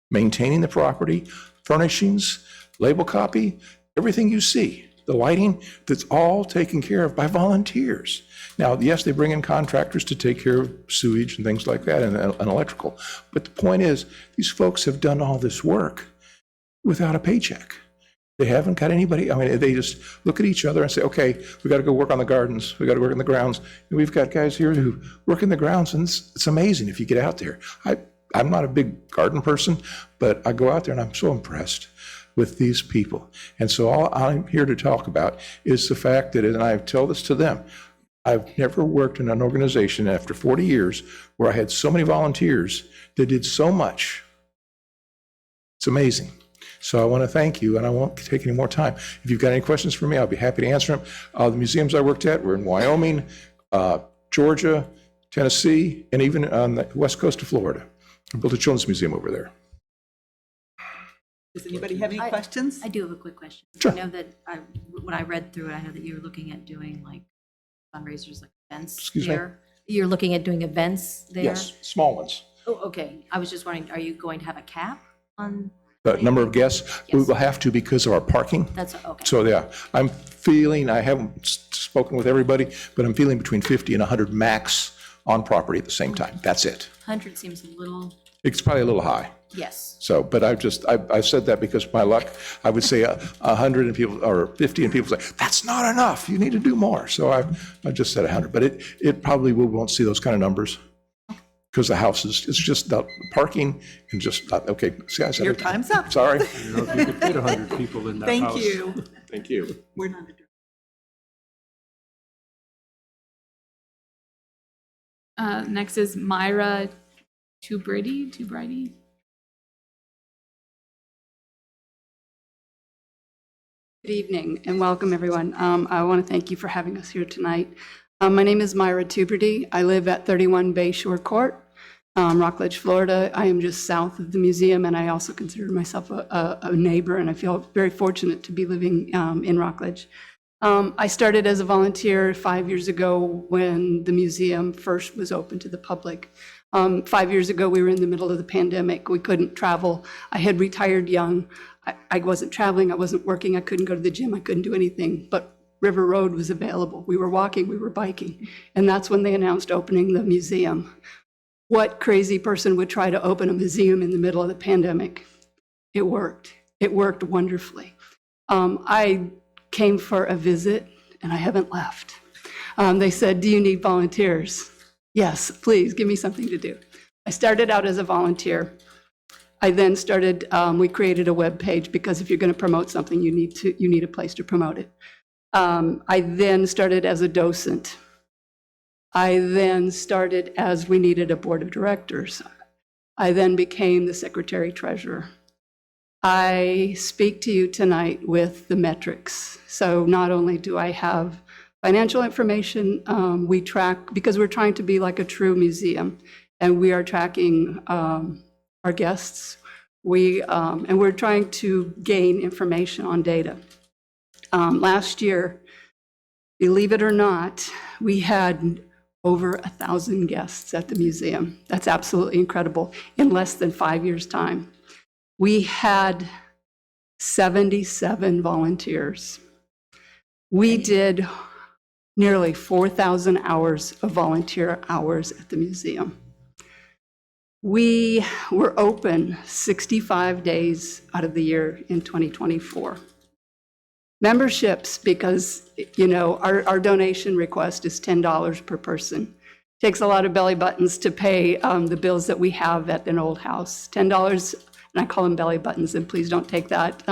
maintaining the property, furnishings, label copy, everything you see, the lighting, that's all taken care of by volunteers. Now, yes, they bring in contractors to take care of sewage and things like that and electrical. But the point is, these folks have done all this work without a paycheck. They haven't got anybody, I mean, they just look at each other and say, okay, we got to go work on the gardens, we got to work on the grounds. And we've got guys here who work in the grounds, and it's amazing if you get out there. I'm not a big garden person, but I go out there and I'm so impressed with these people. And so all I'm here to talk about is the fact that, and I tell this to them, I've never worked in an organization after 40 years where I had so many volunteers that did so much It's amazing. So I want to thank you, and I won't take any more time. If you've got any questions for me, I'll be happy to answer them. The museums I worked at were in Wyoming, Georgia, Tennessee, and even on the west coast of Florida. I built a children's museum over there. Does anybody have any questions? I do have a quick question. Sure. I know that when I read through it, I know that you were looking at doing like fundraisers, like events Excuse me? there. You're looking at doing events there? Yes, small ones. Oh, okay. I was just wondering, are you going to have a cap on? The number of guests, we Yes. will have to because of our parking. That's, okay. So, yeah, I'm feeling, I haven't spoken with everybody, but I'm feeling between 50 and 100 max on property at the same time. That's it. 100 seems a little, It's probably a little high. yes. So, but I said that because of my luck, I would say 100 and people, or 50 and people say, that's not enough, you need to do more. So I just said 100, but it probably, we won't see those kind of numbers because the house it's just not parking and just not, okay. See, I said Your it. time's up. Sorry. You know, if you could fit 100 people in that house. Thank you. Thank you. We're not adjourned. Next is Myra Tubridy. Good evening and welcome, everyone. I want to thank you for having us here tonight. My name is Myra Tubridy. I live at 31 Bayshore Court, Rockledge, Florida. I am just south of the museum, and I also consider myself a neighbor, and I feel very fortunate to be living in Rockledge. I started as a volunteer 5 years ago when the museum first was open to the public. 5 years ago, we were in the middle of the pandemic. We couldn't travel. I had retired young. I wasn't traveling. I wasn't working. I couldn't go to the gym. I couldn't do anything. But River Road was available. We were walking. We were biking. And that's when they announced opening the museum. What crazy person would try to open a museum in the middle of the pandemic? It worked. It worked wonderfully. I came for a visit, and I haven't left. They said, do you need volunteers? Yes, please, give me something to do. I started out as a volunteer. I then started, we created a web page because if you're going to promote something, you need a place to promote it. I then started as a docent. I then started as we needed a board of directors. I then became the secretary treasurer. I speak to you tonight with the metrics. So not only do I have financial information, we track, because we're trying to be like a true museum, and we are tracking our guests. And we're trying to gain information on data. Last year, believe it or not, we had over 1,000 guests at the museum. That's absolutely incredible in less than 5 years' time. We had 77 volunteers. We did nearly 4,000 hours of volunteer hours at the museum. We were open 65 days out of the year in 2024. Memberships, because, you know, our donation request is $10 per person. Takes a lot of belly buttons to pay the bills that we have at an old house. $10, and I call them belly buttons, and please don't take that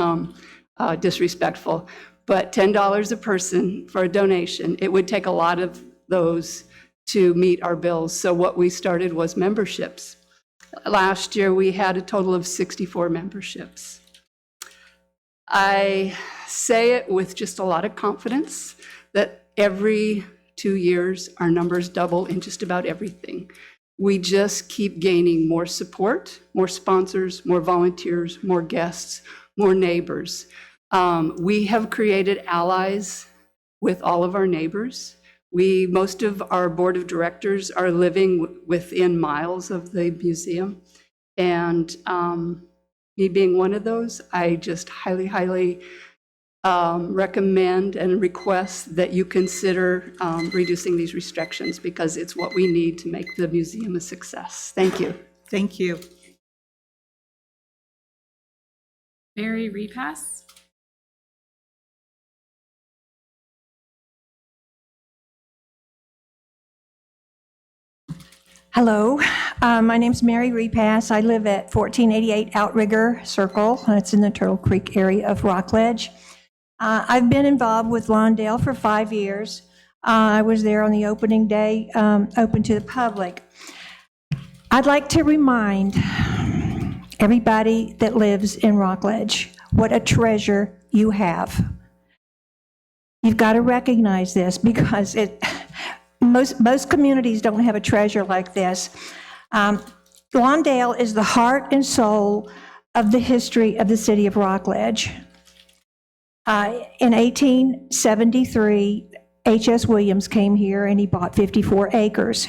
disrespectful, but $10 a person for a donation. It would take a lot of those to meet our bills. So what we started was memberships. Last year, we had a total of 64 memberships. I say it with just a lot of confidence that every 2 years, our numbers double in just about everything. We just keep gaining more support, more sponsors, more volunteers, more guests, more neighbors. We have created allies with all of our neighbors. Most of our board of directors are living within miles of the museum. And me being one of those, I just highly, highly recommend and request that you consider reducing these restrictions because it's what we need to make the museum a success. Thank you. Thank you. Mary Repass. Hello, my name's Mary Repass. I live at 1488 Outrigger Circle. It's in the Turtle Creek area of Rockledge. I've been involved with Lawndale for 5 years. I was there on the opening day, open to the public. I'd like to remind everybody that lives in Rockledge, what a treasure you have. You've got to recognize this because most communities don't have a treasure like this. Lawndale is the heart and soul of the history of the city of Rockledge. In 1873, H.S. Williams came here and he bought 54 acres.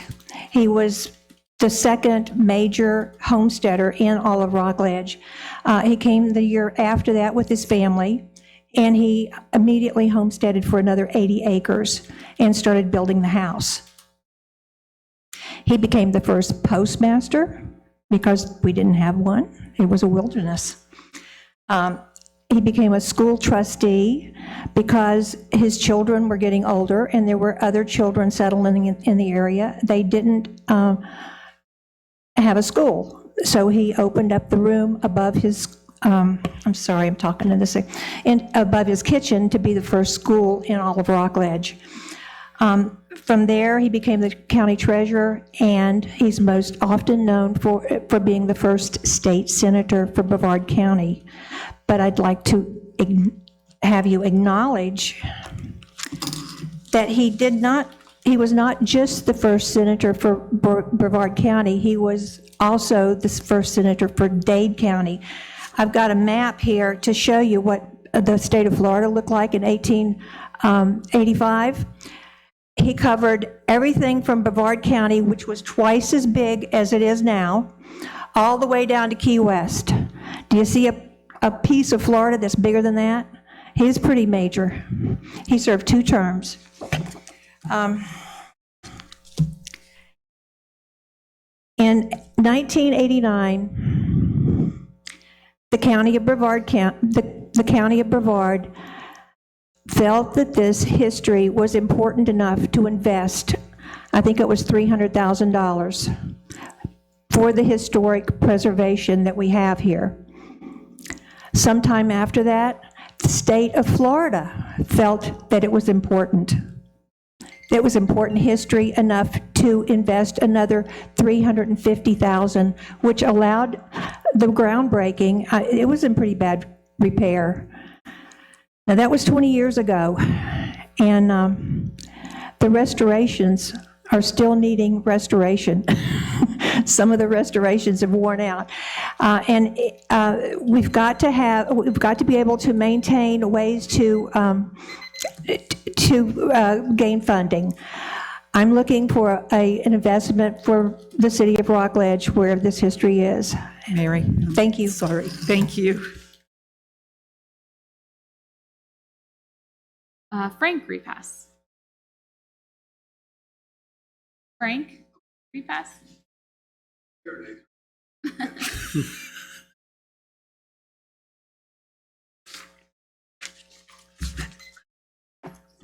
He was the second major homesteader in all of Rockledge. He came the year after that with his family, and he immediately homesteaded for another 80 acres and started building the house. He became the first postmaster because we didn't have one. It was a wilderness. He became a school trustee because his children were getting older and there were other children settling in the area. They didn't have a school. So he opened up the room above his, I'm sorry, I'm talking to this thing, and above his kitchen to be the first school in all of Rockledge. From there, he became the county treasurer, and he's most often known for being the first state senator for Brevard County. But I'd like to have you acknowledge that he was not just the first senator for Brevard County, he was also the first senator for Dade County. I've got a map here to show you what the state of Florida looked like in 1885. He covered everything from Brevard County, which was twice as big as it is now, all the way down to Key West. Do you see a piece of Florida that's bigger than that? He's pretty major. He served 2 terms. In 1989, the county of Brevard felt that this history was important enough to invest, I think it was $300,000, for the historic preservation that we have here. Sometime after that, the state of Florida felt that it was important. It was important history enough to invest another $350,000, which allowed the groundbreaking. It was in pretty bad repair. Now, that was 20 years ago, and the restorations are still needing restoration. Some of the restorations have worn out. And we've got to be able to maintain ways to gain funding. I'm looking for an investment for the city of Rockledge where this history is. Mary. Thank you. Sorry. Thank you. Frank Repass. Frank Repass.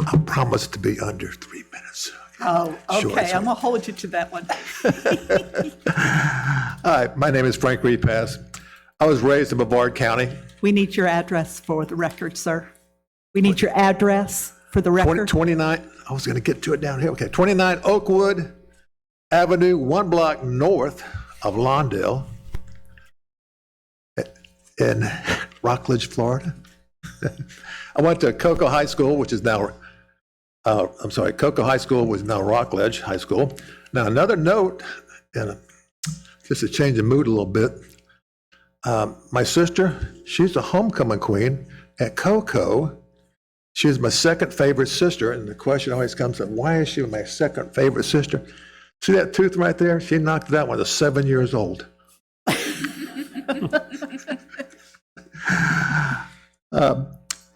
I promise to be under 3 minutes. Oh, Sure, okay, sorry. I'm gonna hold you to that one. Hi, my name is Frank Repass. I was raised in Brevard County. We need your address for the record, sir. We need your address for the record. 29, I was going to get to it down here. Okay, 29 Oakwood Avenue, 1 block north of Lawndale in Rockledge, Florida. I went to Cocoa High School, which is now, Cocoa High School was now Rockledge High School. Now, another note, and just to change the mood a little bit, my sister, she's the homecoming queen at Cocoa. She's my second favorite sister, and the question always comes up, why is she my second favorite sister? See that tooth right there? She knocked it out when I was 7 years old.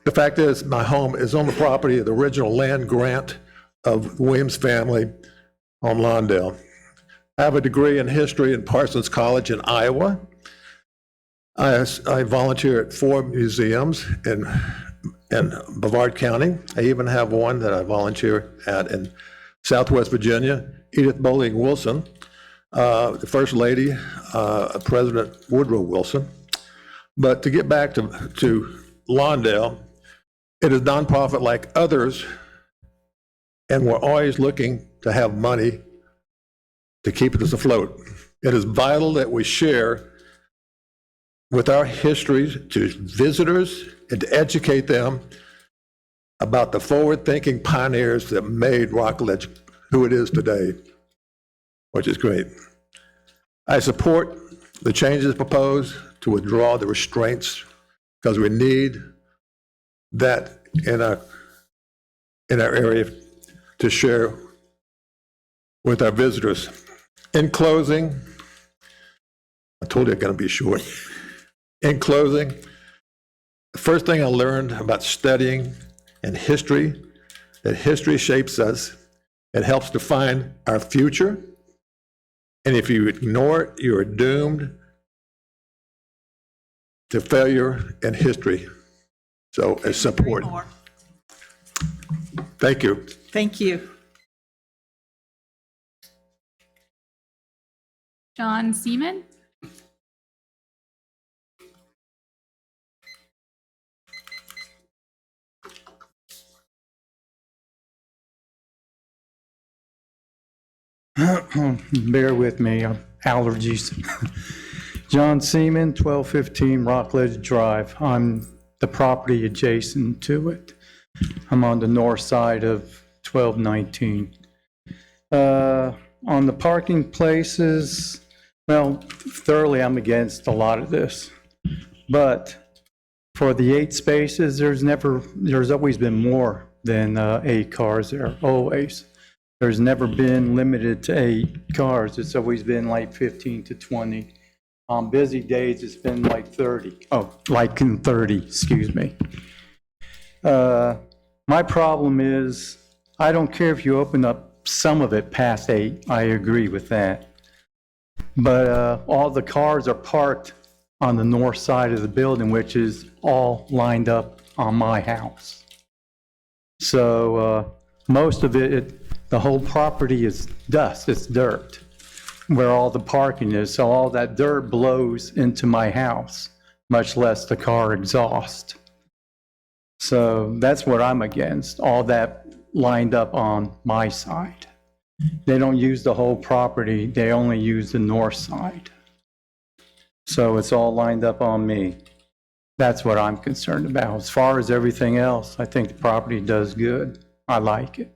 The fact is, my home is on the property of the original land grant of the Williams family on Lawndale. I have a degree in history at Parsons College in Iowa. I volunteer at 4 museums in Brevard County. I even have one that I volunteer at in Southwest Virginia, Edith Bowling Wilson, the First Lady, President Woodrow Wilson. But to get back to Lawndale, it is nonprofit like others, and we're always looking to have money to keep us afloat. It is vital that we share with our history to visitors and to educate them about the forward-thinking pioneers that made Rockledge who it is today, which is great. I support the changes proposed to withdraw the restraints because we need that in our area to share with our visitors. In closing, I told you I'm going to be short. In closing, the first thing I learned about studying and history, that history shapes us. It helps define our future. And if you ignore it, you are doomed to failure in history. So it's important. More. Thank you. Thank you. John Seaman. Bear with me, allergies. John Seaman, 1215 Rockledge Drive. I'm the property adjacent to it. I'm on the north side of 1219. On the parking places, well, thoroughly I'm against a lot of this. But for the 8 spaces, there's always been more than 8 cars there, always. There's never been limited to 8 cars. It's always been like 15 to 20. On busy days, it's been like 30. Oh, like in 30, excuse me. My problem is, I don't care if you open up some of it past 8. I agree with that. But all the cars are parked on the north side of the building, which is all lined up on my house. So most of it, the whole property is dust, it's dirt, where all the parking is. So all that dirt blows into my house, much less the car exhaust. So that's what I'm against, all that lined up on my side. They don't use the whole property, they only use the north side. So it's all lined up on me. That's what I'm concerned about. As far as everything else, I think the property does good. I like it.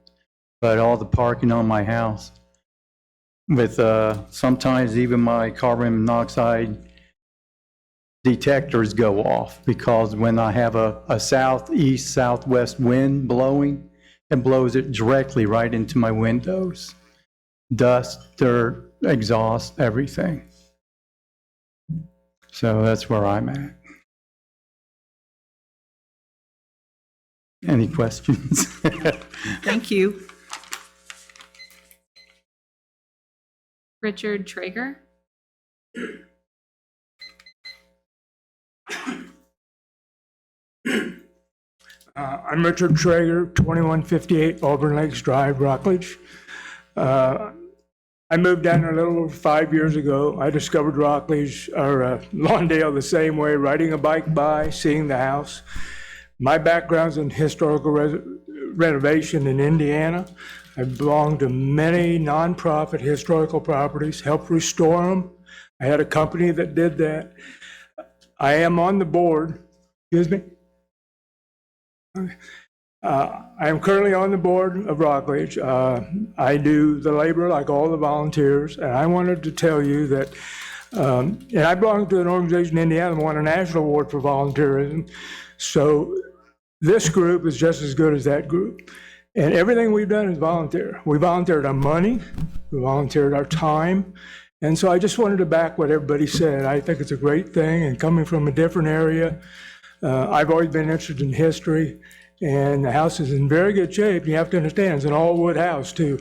But all the parking on my house, with sometimes even my carbon monoxide detectors go off, because when I have a southeast, southwest wind blowing, it blows it directly right into my windows. Dust, dirt, exhaust, everything. So that's where I'm at. Any questions? Thank you. Richard Traeger. I'm Richard Traeger, 2158 Auburn Lakes Drive, Rockledge. I moved down a little over 5 years ago. I discovered Rockledge, or Lawndale, the same way, riding a bike by, seeing the house. My background's in historical renovation in Indiana. I belong to many nonprofit historical properties, helped restore them. I had a company that did that. I am on the board, excuse me? I am currently on the board of Rockledge. I do the labor like all the volunteers, and I wanted to tell you that, and I belong to an organization in Indiana that won a national award for volunteerism. So this group is just as good as that group. And everything we've done is volunteer. We volunteered our money, we volunteered our time. And so I just wanted to back what everybody said. I think it's a great thing, and coming from a different area, I've always been interested in history, and the house is in very good shape. You have to understand, it's an all-wood house too,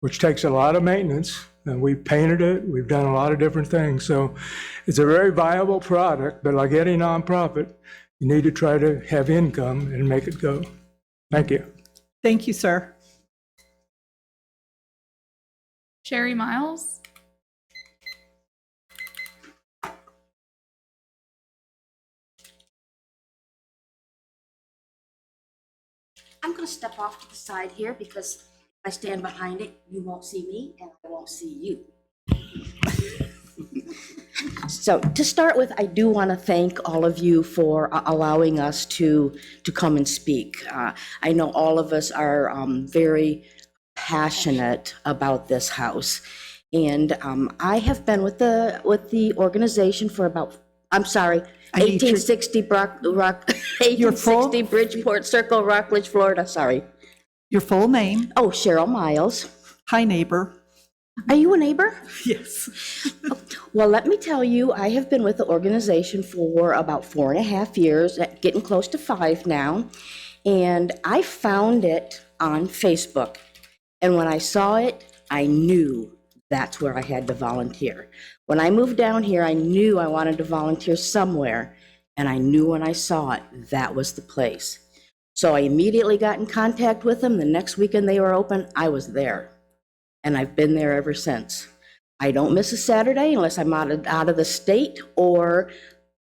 which takes a lot of maintenance. And we painted it, we've done a lot of different things. So it's a very viable product, but like any nonprofit, you need to try to have income and make it go. Thank you. Thank you, sir. Sherry Miles. I'm going to step off to the side here because if I stand behind it, you won't see me and I won't see you. So to start with, I do want to thank all of you for allowing us to come and speak. I know all of us are very passionate about this house. And I have been with the organization for about, I'm sorry, 1860 1860 Bridgeport Circle, Rockledge, Florida, sorry. Your full name? Oh, Cheryl Miles. Hi, neighbor. Are you a neighbor? Yes. Well, let me tell you, I have been with the organization for about 4.5 years, getting close to 5 now. And I found it on Facebook. And when I saw it, I knew that's where I had to volunteer. When I moved down here, I knew I wanted to volunteer somewhere. And I knew when I saw it, that was the place. So I immediately got in contact with them. The next weekend they were open, I was there. And I've been there ever since. I don't miss a Saturday unless I'm out of the state or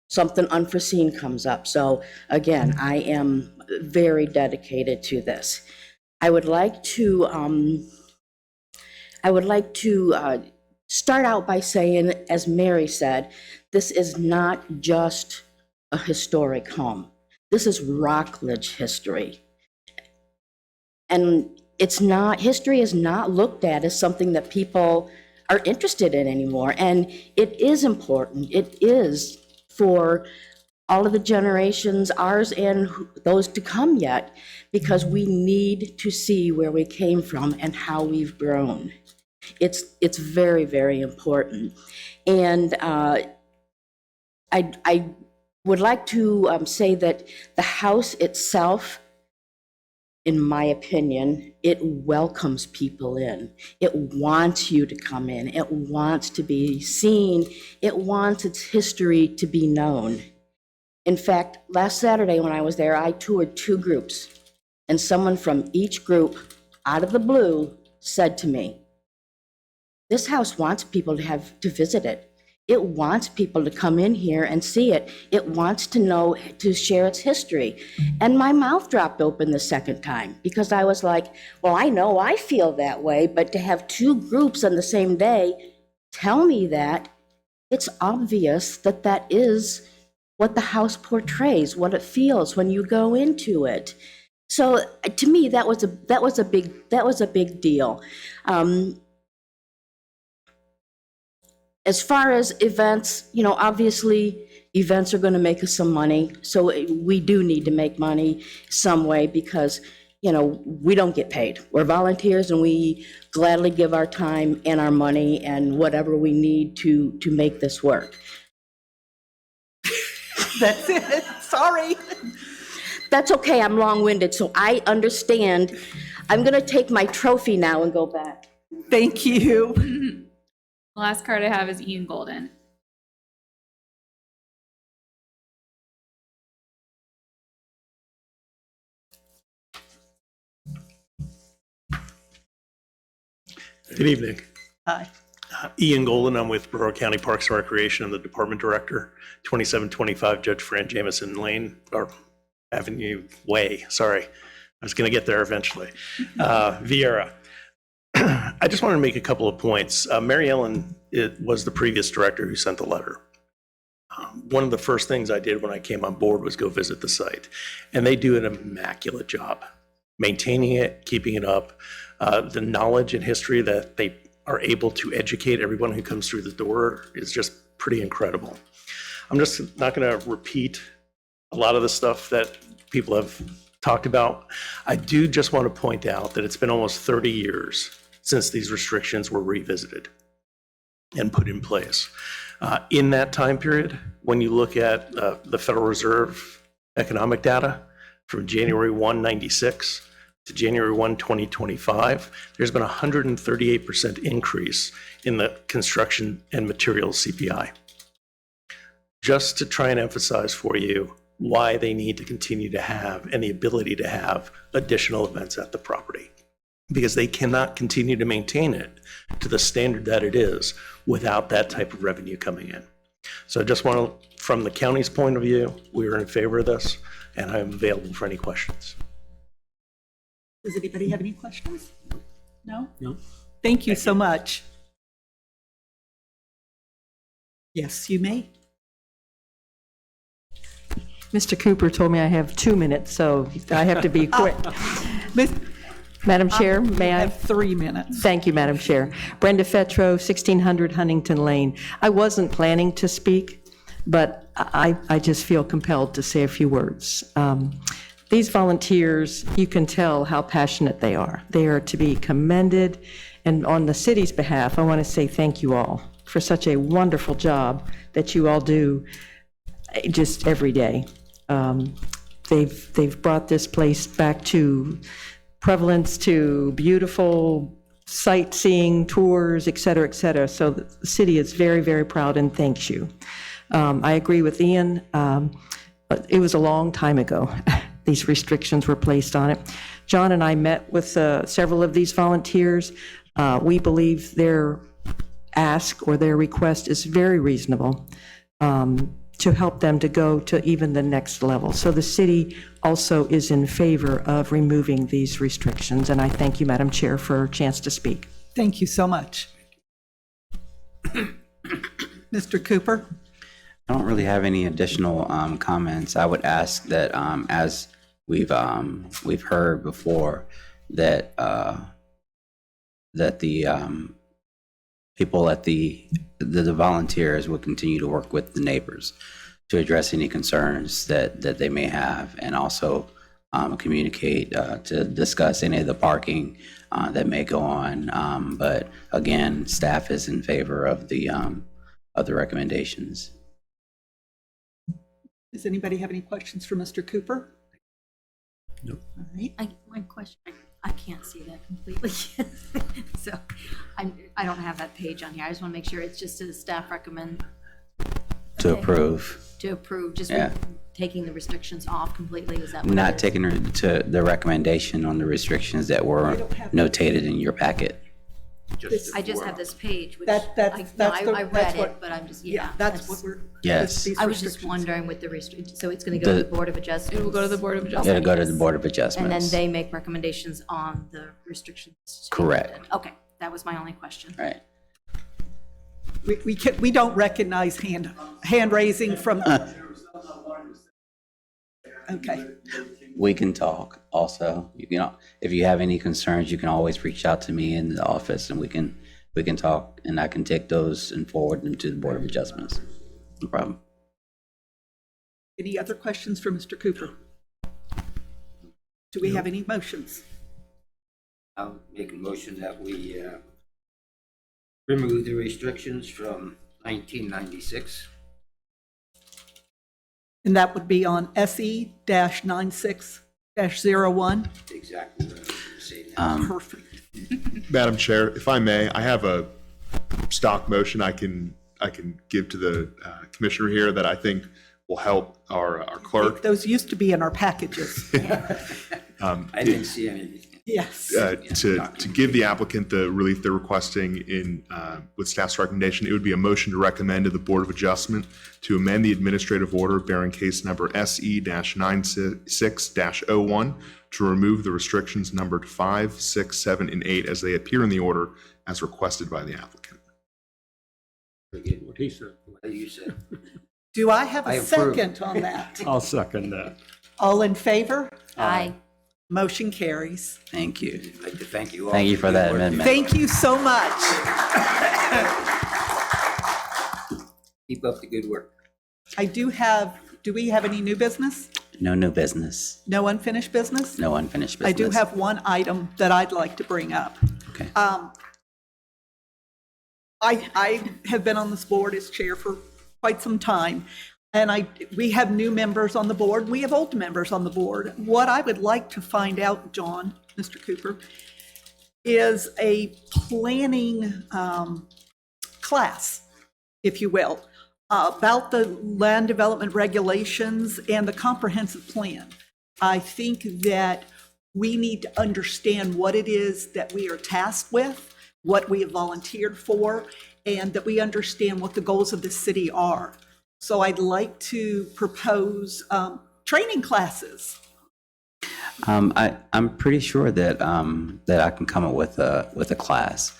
something unforeseen comes up. So again, I am very dedicated to this. I would like to start out by saying, as Mary said, this is not just a historic home. This is Rockledge history. And history is not looked at as something that people are interested in anymore. And it is important. It is for all of the generations, ours and those to come yet, because we need to see where we came from and how we've grown. It's very, very important. And I would like to say that the house itself, in my opinion, it welcomes people in. It wants you to come in. It wants to be seen. It wants its history to be known. In fact, last Saturday when I was there, I toured 2 groups, and someone from each group, out of the blue, said to me, "This house wants people to visit it. It wants people to come in here and see it. It wants to know, to share its history." And my mouth dropped open the second time because I was like, well, I know I feel that way, but to have 2 groups on the same day tell me that, it's obvious that that is what the house portrays, what it feels when you go into it. So to me, that was a big deal. As far as events, obviously events are going to make us some money. So we do need to make money some way because, we don't get paid. We're volunteers and we gladly give our time and our money and whatever we need to make this work. That's it. Sorry. That's okay. I'm long-winded, so I understand. I'm going to take my trophy now and go back. Thank you. The last card I have is Ian Golden. Good evening. Hi. Ian Golden, I'm with Broward County Parks and Recreation. I'm the Department Director, 2725 Judge Fran Jamison Lane, or Avenue Way, sorry. I was going to get there eventually. Vieira. I just wanted to make a couple of points. Mary Ellen was the previous director who sent the letter. One of the first things I did when I came on board was go visit the site. And they do an immaculate job maintaining it, keeping it up. The knowledge and history that they are able to educate everyone who comes through the door is just pretty incredible. I'm just not going to repeat a lot of the stuff that people have talked about. I do just want to point out that it's been almost 30 years since these restrictions were revisited and put in place. In that time period, when you look at the Federal Reserve economic data from January 1, 96 to January 1, 2025, there's been a 138% increase in the construction and materials CPI. Just to try and emphasize for you why they need to continue to have and the ability to have additional events at the property, because they cannot continue to maintain it to the standard that it is without that type of revenue coming in. So I just want to, from the county's point of view, we are in favor of this, and I'm available for any questions. Does anybody have any questions? No? No. Thank you so much. Yes, you may. Mr. Cooper told me I have 2 minutes, so I have to be quick. Miss- Madam Chair, may You I? have 3 minutes. Thank you, Madam Chair. Brenda Fetro, 1600 Huntington Lane. I wasn't planning to speak, but I just feel compelled to say a few words. These volunteers, you can tell how passionate they are. They are to be commended, and on the city's behalf, I want to say thank you all for such a wonderful job that you all do just every day. They've brought this place back to prevalence, to beautiful sightseeing, tours, et cetera, et cetera. So the city is very, very proud and thanks you. I agree with Ian. But it was a long time ago. These restrictions were placed on it. John and I met with several of these volunteers. We believe their ask or their request is very reasonable to help them to go to even the next level. So the city also is in favor of removing these restrictions, and I thank you, Madam Chair, for a chance to speak. Thank you so much. Mr. Cooper? I don't really have any additional comments. I would ask that, as we've heard before, that that the people at the volunteers would continue to work with the neighbors to address any concerns that they may have, and also communicate to discuss any of the parking that may go on. But again, staff is in favor of the recommendations. Does anybody have any questions for Mr. Cooper? Nope. All right. My question, I can't see that completely. So I don't have that page on here. I just want to make sure it's just a staff recommend. To Okay. approve. To approve, just Yeah. taking the restrictions off completely, is that what Not it is? taking to the recommendation on the restrictions that were notated in your packet. I just have this page, which, That's I what- read it, but I'm just, Yeah, that's what we're. Yes. these I was just restrictions. wondering with the restrictions, so it's going to go to The- the Board of Adjustments? It will go to the Board of It'll Adjustment. go to the Board of And Adjustments. then they make recommendations on the restrictions? to be Correct. lifted. Okay, that was my only question. Right. We don't recognize hand raising from. Okay. We can talk also. You can, if you have any concerns, you can always reach out to me in the office, and we can talk, and I can take those and forward them to the Board of Adjustments. No problem. Any other questions for Mr. Cooper? Do we have any motions? I'll make a motion that we remove the restrictions from 1996. And that would be on SE-96-01. Exactly what I was saying. Perfect. Madam Chair, if I may, I have a stock motion I can give to the commissioner here that I think will help our clerk. Those used to be in our packages. I didn't see anything. Yes. To give the applicant the relief they're requesting in with staff's recommendation, it would be a motion to recommend to the Board of Adjustment to amend the administrative order bearing case number SE-96-01 to remove the restrictions numbered 5, 6, 7, and 8 as they appear in the order as requested by the applicant. What he said. What you said. Do I have I a approve. second on that? I'll second that. All in favor? Aye. Motion carries. Thank you. I'd like to thank you all. Thank you the for good that work. amendment. Thank you so much. Keep up the good work. Do we have any new business? No new business. No unfinished business? No unfinished I business. do have one item that I'd like to bring up. Okay. I have been on this board as chair for quite some time, and we have new members on the board. We have old members on the board. What I would like to find out, John, Mr. Cooper, is a planning class, if you will, about the land development regulations and the comprehensive plan. I think that we need to understand what it is that we are tasked with, what we have volunteered for, and that we understand what the goals of the city are. So I'd like to propose training classes. I'm pretty sure that that I can come up with a class.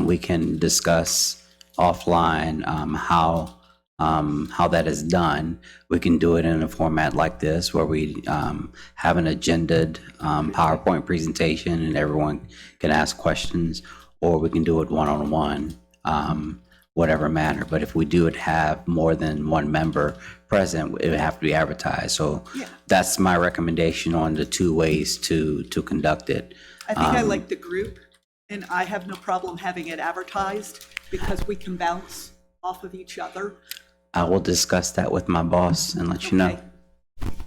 We can discuss offline how that is done. We can do it in a format like this where we have an agendaed PowerPoint presentation and everyone can ask questions, or we can do it one-on-one, whatever manner. But if we do it have more than one member present, it would have to be advertised. So that's my recommendation on the two ways to conduct it. I think I like the group, and I have no problem having it advertised because we can bounce off of each other. I will discuss that with my boss and let you know.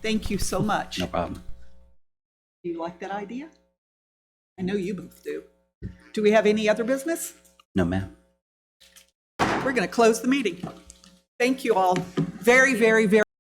Thank you so much. No problem. Do you like that idea? I know you both do. Do we have any other business? No, ma'am. We're going to close the meeting. Thank you all very, very, very